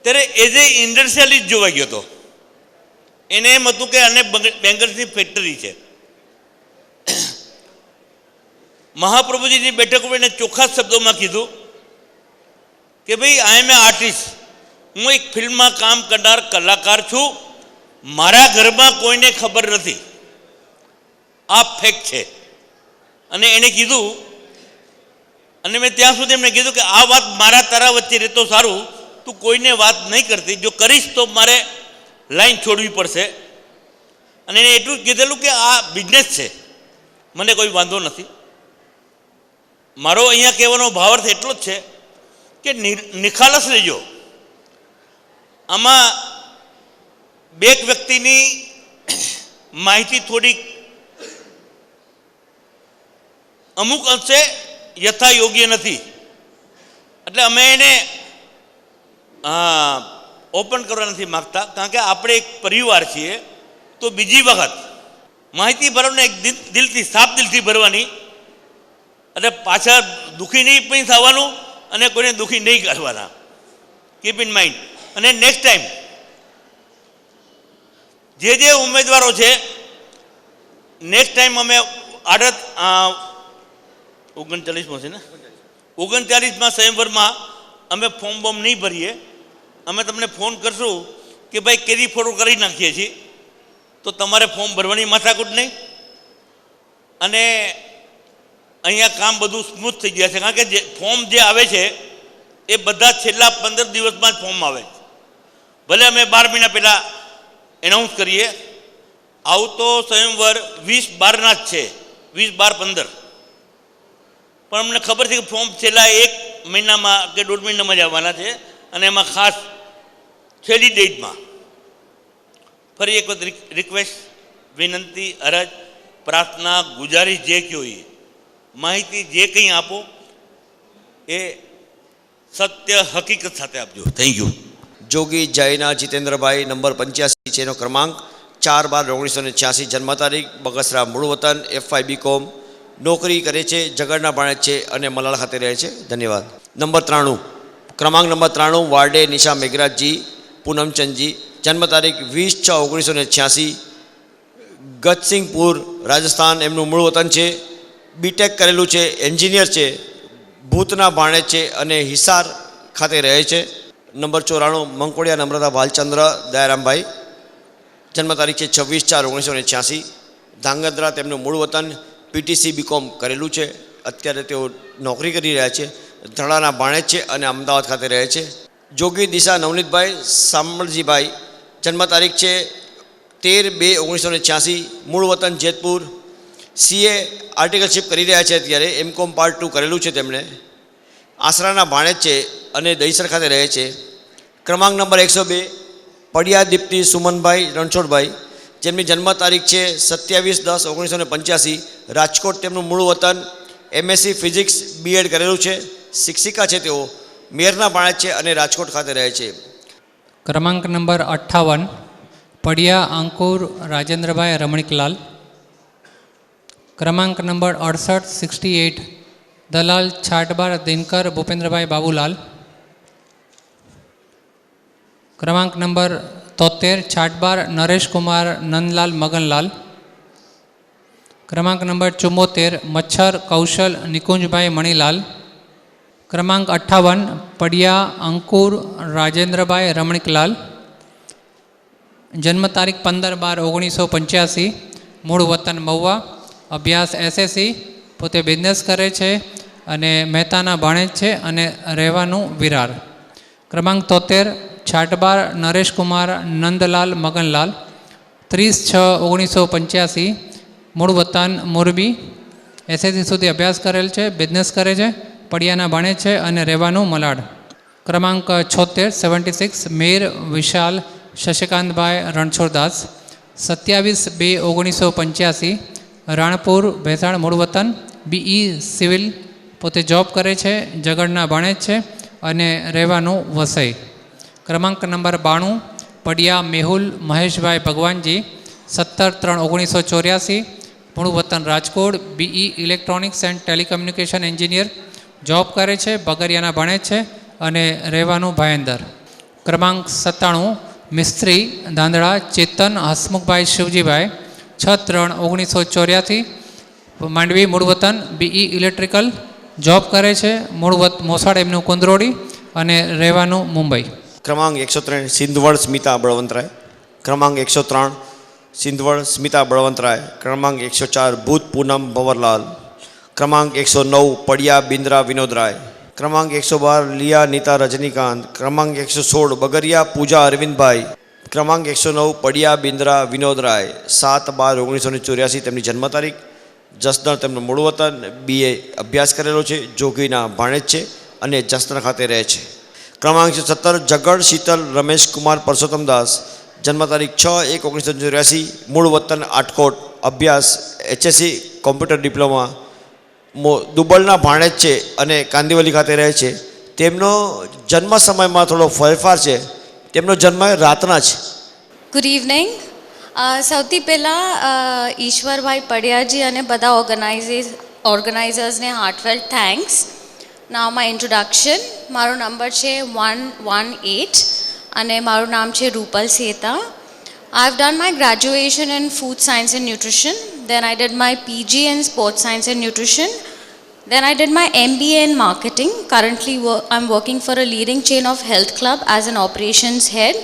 ત્યારે એઝ એ ઇન્ડસ્ટ્રીયાલિસ્ટ જોવા ગયો હતો. એને એમ હતું કે આને બેંગલ્સની ફેક્ટરી છે. મહાપ્રભુજીની બેઠક એને ચોખ્ખા શબ્દોમાં કીધું કે ભાઈ આઈ એમ એ આર્ટિસ્ટ, હું એક ફિલ્મમાં કામ કરનાર કલાકાર છું, મારા ઘરમાં કોઈને ખબર નથી, આ ફેક્ટ છે. અને એણે કીધું, અને મેં ત્યાં સુધી એમને કીધું કે આ વાત મારા તારા વચ્ચે રહેતો સારું, તું કોઈને વાત નહીં કરતી, જો કરીશ તો મારે લાઈન છોડવી પડશે. અને એણે એટલું જ કીધેલું કે આ બિઝનેસ છે, મને કોઈ વાંધો નથી. મારો અહીંયા કહેવાનો ભાવાર્થ એટલો જ છે કે નિખાલસ રહેજો. આમાં બે વ્યક્તિની માહિતી થોડીક અમુક અંશે યથા યોગ્ય નથી, એટલે અમે એને ઓપન કરવા નથી માગતા, કારણ કે આપણે એક પરિવાર છીએ. તો બીજી વખત માહિતી ભરવાને એક દિલથી, સાફ દિલથી ભરવાની, અને પાછળ દુઃખી નહીં પણ થવાનું અને કોઈને દુઃખી નહીં કરવાના. Keep in mind. અને નેક્સ્ટ ટાઈમ જે ઉમેદવારો છે, નેક્સ્ટ ટાઈમ અમે 39માં છે ને, 39માં સ્વયંવરમાં અમે ફોર્મ બોમ નહીં ભરીએ. અમે તમને ફોન કરશું કે ભાઈ કેરી ફોટો કરી નાખીએ છીએ, તો તમારે ફોર્મ ભરવાની માથાકૂટ નહીં. અને અહીંયા કામ બધું સ્મૂથ થઈ ગયા છે, કારણ કે જે ફોર્મ જે આવે છે એ બધા છેલ્લા 15 દિવસમાં જ ફોર્મ આવે છે. ભલે અમે 12 મહિના પહેલાં એનાઉન્સ કરીએ. આવું તો સ્વયંવર 20-12ના જ છે, 20-12-15, પણ અમને ખબર છે કે ફોર્મ છેલ્લા 1 મહિનામાં કે 1.5 મહિનામાં જ આવવાના છે. અને એમાં ખાસ છેલ્લી ડેટમાં ફરી એક વખત રિક્વેસ્ટ, વિનંતી, અરજ, પ્રાર્થના, ગુજારિશ જે કયો એ માહિતી જે કંઈ આપો એ સત્ય હકીકત સાથે આપજો. Thank you. Jogi Jayna Jitendrabhai, number 85 છે, એનો ક્રમાંક 4/12/1986, જન્મ તારીખ બગસરા, મૂળ વતન, FY BCom, નોકરી કરે છે, જગડના બાણેજ છે અને મલાડ ખાતે રહે છે. ધન્યવાદ. નંબર 93, ક્રમાંક નંબર 93, વાર્ડે નિશા મેઘરાજજી, પૂનમચંદજી, જન્મ તારીખ 20/6/1986, ગતસિંહપુર, રાજસ્થાન, એમનું મૂળ વતન છે, બીટેક કરેલું છે, એન્જિનિયર છે, ભૂતના ભાણેજ છે અને હિસાર ખાતે રહે છે. નંબર 94, મંકોડિયા નમ્રતા ભાલચંદ્ર દયારામભાઈ, જન્મ તારીખ છે 26/4/1986, ધાંગધ્રા, તેમનું મૂળ વતન, PTC BCom કરેલું છે, અત્યારે તેઓ નોકરી કરી રહ્યા છે, ધડાના ભાણેજ છે અને અમદાવાદ ખાતે રહે છે. જોગી દિશા નવનીતભાઈ સામળજીભાઈ, જન્મ તારીખ છે 13/2/1986, મૂળ વતન જેતપુર, CA આર્ટિકલશીપ કરી રહ્યા છે, અત્યારે MCom પાર્ટ 2 કરેલું છે તેમણે, આસરાના ભાણેજ છે અને દહીસર ખાતે રહે છે. ક્રમાંક નંબર 102, પડિયા દીપ્તિ સુમનભાઈ રણછોડભાઈ, જેમની જન્મ તારીખ છે 27/10/1985, રાજકોટ, તેમનું મૂળ વતન, MSc ફિઝિક્સ BEd કરેલું છે, શિક્ષિકા છે તેઓ, મેયરના ભાણેજ છે અને રાજકોટ ખાતે રહે છે. ક્રમાંક નંબર 58, પડિયા અંકુર રાજેન્દ્રભાઈ રમણીકલાલ. ક્રમાંક નંબર 68 દલાલ છાટબાર દિનકર ભૂપેન્દ્રભાઈ બાબુલાલ. ક્રમાંક નંબર 73, છાટબાર નરેશકુમાર નંદલાલ મગનલાલ. ક્રમાંક નંબર 74, મચ્છર કૌશલ નિકુંજભાઈ મણીલાલ. ક્રમાંક 58, પડિયા અંકુર રાજેન્દ્રભાઈ રમણીકલાલ, જન્મ તારીખ 15/12/1985, મૂળ વતન મહુવા, અભ્યાસ SSC, પોતે બિઝનેસ કરે છે અને મહેતાના ભાણેજ છે અને રહેવાનું વિરાર. ક્રમાંક 73, છાટબાર નરેશકુમાર નંદલાલ મગનલાલ, 30/6/1985, મૂળ વતન મોરબી, SSC સુધી અભ્યાસ કરેલ છે, બિઝનેસ કરે છે, પડિયાના ભાણેજ છે અને રહેવાનું મલાડ. ક્રમાંક 76 મેર વિશાલ શશિકાંતભાઈ રણછોડદાસ, 27/2/1985, રાણપુર ભેસાણ, મૂળ વતન, BE સિવિલ, પોતે જોબ કરે છે, જગડના ભાણેજ છે અને રહેવાનું વસઈ. ક્રમાંક નંબર 92, પડિયા મેહુલ મહેશભાઈ ભગવાનજી, 17/3/1984, મૂળ વતન Rajkot, BE electronics and telecommunication engineer, job કરે છે, બગરિયાના ભણે છે અને રહેવાનું ભાયંદર. ક્રમાંક 97 મિસ્ત્રી દાંદડા ચેતન હસમુખભાઈ શિવજીભાઈ, 6/3/1984, માંડવી મૂળ વતન, BE ઇલેક્ટ્રિકલ, જોબ કરે છે, મોસાળ એમનું કુંદરોડી અને રહેવાનું મુંબઈ. ક્રમાંક 103 સિંધવડ સ્મિતા બળવંતરાય. ક્રમાંક 103 સિંધવડ સ્મિતા બળવંતરાય. ક્રમાંક 104 ભૂત પૂનમ ભંવરલાલ. ક્રમાંક 109 પડિયા બિંદ્રા વિનોદરાય. ક્રમાંક 112 લિયા નીતા રજનીકાંત. ક્રમાંક 116 બગરિયા પૂજા અરવિંદભાઈ. ક્રમાંક 109 પડિયા બિંદ્રા વિનોદરાય. 7/12/1984 તેમની જન્મ તારીખ. જસદણ તેમનું મૂળ વતન, BA અભ્યાસ કરેલો છે, જોગીના ભાણેજ છે અને જસદણ ખાતે રહે છે. ક્રમાંક 117 જગડ શીતલ રમેશ કુમાર પરસોત્તમદાસ, જન્મ તારીખ 6/1/1984, મૂળ વતન આટકોટ, અભ્યાસ HSC કોમ્પ્યુટર ડિપ્લોમા, દુબળના ભાણેજ છે અને કાંદીવલી ખાતે રહે છે. તેમનો જન્મ સમયમાં થોડો ફેરફાર છે, તેમનો જન્મ રાતના છે. Good evening. સૌથી પહેલાં ઈશ્વરભાઈ પડિયાજી અને બધા ઓર્ગેનાઇઝર્સને હાર્ટફેલ્ટ થેન્ક્સ. Now my introduction. મારો નંબર છે 118 અને મારું નામ છે Rupal સેતા. I have done my graduation in food science and nutrition. Then I did my PG in sports science and nutrition. Then I did my MBA in marketing. Currently I'm working for a leading chain of health club as an operations head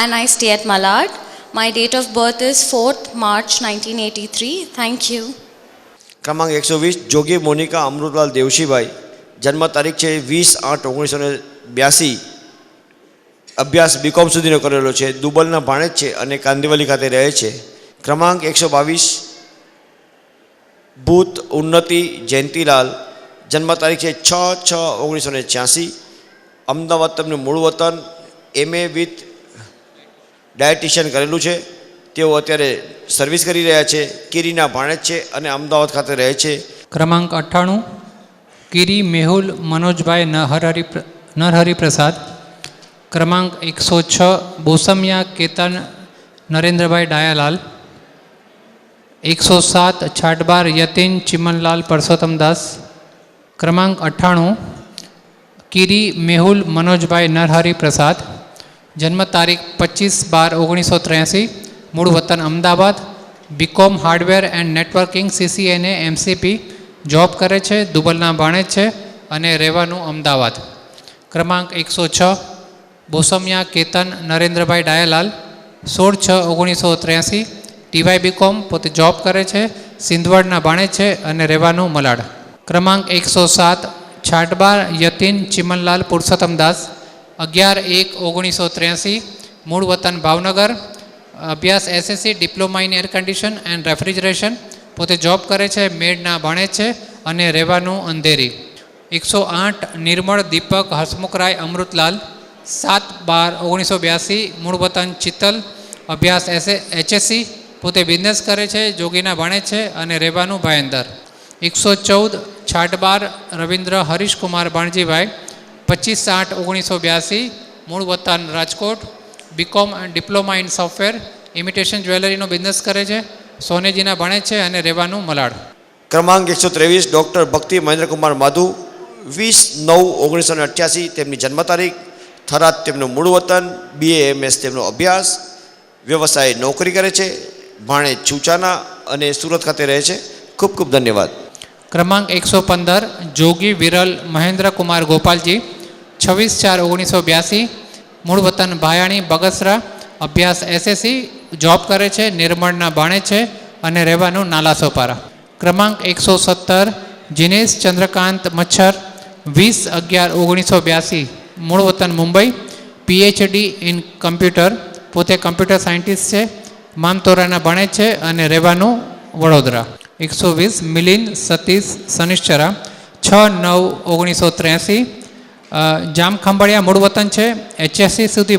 and I stay at Malad. My date of birth is 4th March 1983. Thank you. ક્રમાંક 120 જોગી મોનિકા અમૃતલાલ દેવશીભાઈ, જન્મ તારીખ છે 20/8/1982, અભ્યાસ BCom સુધીનો કરેલો છે, દુબલના ભાણેજ છે અને કાંદીવલી ખાતે રહે છે. ક્રમાંક 122 ભૂત ઉન્નતિ જયંતિલાલ, જન્મ તારીખ છે 6/6/1986, અમદાવાદ તેમનું મૂળ વતન, MA વિથ ડાયટિશિયન કરેલું છે. તેઓ અત્યારે સર્વિસ કરી રહ્યા છે, કીરીના ભાણેજ છે અને અમદાવાદ ખાતે રહે છે. ક્રમાંક 98 કીરી મેહુલ મનોજભાઈ નરહરી પ્રસાદ. ક્રમાંક 106 બોસમિયા કેતન નરેન્દ્રભાઈ ડાયાલાલ. 107 છાટબાર યતિન ચિમનલાલ પરસોત્તમદાસ. ક્રમાંક 98 કીરી મેહુલ મનોજભાઈ નરહરી પ્રસાદ, જન્મ તારીખ 25/12/1983, મૂળ વતન Ahmedabad, BCom hardware and networking CCNA MCP, job કરે છે, દુબલના ભાણેજ છે અને રહેવાનું અમદાવાદ. ક્રમાંક 106 બોસમિયા કેતન નરેન્દ્રભાઈ ડાયાલાલ, 16/6/1983, TY BCom, પોતે જોબ કરે છે, સિંધવડના ભાણેજ છે અને રહેવાનું મલાડ. ક્રમાંક 107 છાટબાર યતિન ચિમનલાલ પુરુષોત્તમદાસ, 11/1/1983, મૂળ વતન ભાવનગર, અભ્યાસ SSC diploma in air condition and refrigeration, પોતે જોબ કરે છે, મેડના ભાણેજ છે અને રહેવાનું અંધેરી. 108 નિર્મળ દીપક હસમુખરાય અમૃતલાલ, 7/12/1982, મૂળ વતન ચિત્તલ, અભ્યાસ HSC, પોતે બિઝનેસ કરે છે, જોગીના ભાણેજ છે અને રહેવાનું ભાયંદર. 114 છાટબાર રવિન્દ્ર હરીશકુમાર ભાણજીભાઈ, 25/8/1982, મૂળ વતન Rajkot, BCom diploma in software, imitation જ્વેલરીનો બિઝનેસ કરે છે, સોનેજીના ભાણેજ છે અને રહેવાનું મલાડ. ક્રમાંક 123 ડૉક્ટર ભક્તિ મહેન્દ્રકુમાર માધુ, 20/9/1988, તેમની જન્મ તારીખ, થરાદ તેમનું મૂળ વતન, BAMS તેમનો અભ્યાસ, વ્યવસાય નોકરી કરે છે, ભાણેજ ચૂચાના અને સુરત ખાતે રહે છે. ખૂબ ખૂબ ધન્યવાદ. ક્રમાંક 115 જોગી વિરલ મહેન્દ્રકુમાર ગોપાલજી, 26/4/1982, મૂળ વતન ભાયાણી બગસરા, અભ્યાસ SSC, જોબ કરે છે, નિર્મળના ભાણેજ છે અને રહેવાનું નાલાસોપારા. ક્રમાંક 117 જીનેશ ચંદ્રકાંત મચ્છર, 20/11/1982, મૂળ વતન મુંબઈ, PhD ઇન કમ્પ્યુટર, પોતે કમ્પ્યુટર સાયન્ટિસ્ટ છે, મામતોરાના ભાણેજ છે અને રહેવાનું વડોદરા. 120 મિલિંદ સતીશ સનિશ્ચરા, 6/9/1983, જામ ખંભાળિયા મૂળ વતન છે, HSC સુધી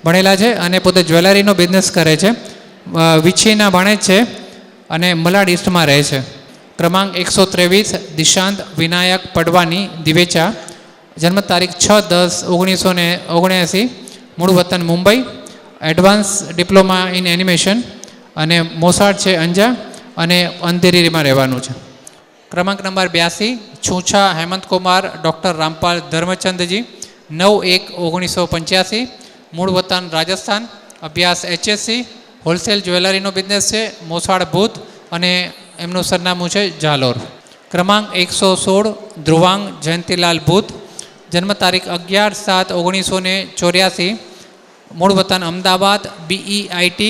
ભણેલા છે અને પોતે જ્વેલરીનો બિઝનેસ કરે છે, વિછીના ભાણેજ છે અને મલાડ ઈસ્ટમાં રહે છે. ક્રમાંક 123 દિશાંત વિનાયક પડવાની દિવેચા, જન્મ તારીખ 6/10/1979, મૂળ વતન Mumbai, advance diploma in animation અને મોસાડ છે અંજા અને અંધેરીમાં રહેવાનું છે. ક્રમાંક નંબર 82 છૂછા હેમંતકુમાર ડૉક્ટર રામપાલ ધર્મચંદજી 9/1/1985, મૂળ વતન રાજસ્થાન, અભ્યાસ HSC, હોલસેલ જ્વેલરીનો બિઝનેસ છે, મોસાળ ભૂત અને એમનું સરનામું છે જાલોર. ક્રમાંક 116 ધ્રુવાંગ જયંતિલાલ ભૂત, જન્મ તારીખ 11/7/1984, મૂળ વતન અમદાવાદ, BEIT,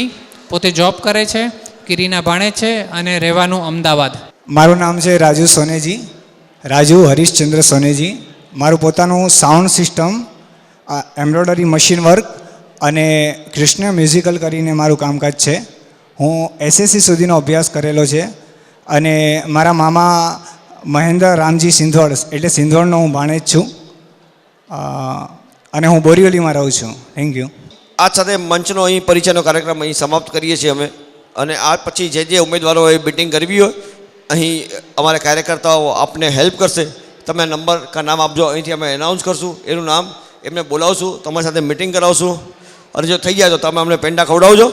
પોતે જોબ કરે છે, કિરીના ભાણે છે અને રહેવાનું અમદાવાદ. મારું નામ છે રાજુ સોનેજી, રાજુ હરીશચંદ્ર સોનેજી. મારું પોતાનું sound system, embroidery machine work અને કૃષ્ણ મ્યુઝિકલ કરીને મારું કામકાજ છે. હું SSC સુધીનો અભ્યાસ કરેલો છે અને મારા મામા મહેન્દ્ર રામજી સિંધવડ એટલે સિંધવડનો હું ભાણેજ છું અને હું બોરીવલીમાં રહું છું. Thank you. આ સાથે મંચનો અહીં પરિચયનો કાર્યક્રમ અહીં સમાપ્ત કરીએ છીએ અમે. અને આ પછી જે ઉમેદવારોએ મિટિંગ કરવી હોય અહીં અમારા કાર્યકર્તાઓ આપને હેલ્પ કરશે. તમે નંબર કા નામ આપજો, અહીંથી અમે એનાઉન્સ કરશું એનું નામ, એમને બોલાવશું, તમારી સાથે મિટિંગ કરાવશું અને જો થઈ જાય તો તમે અમને પેંડા ખવડાવજો.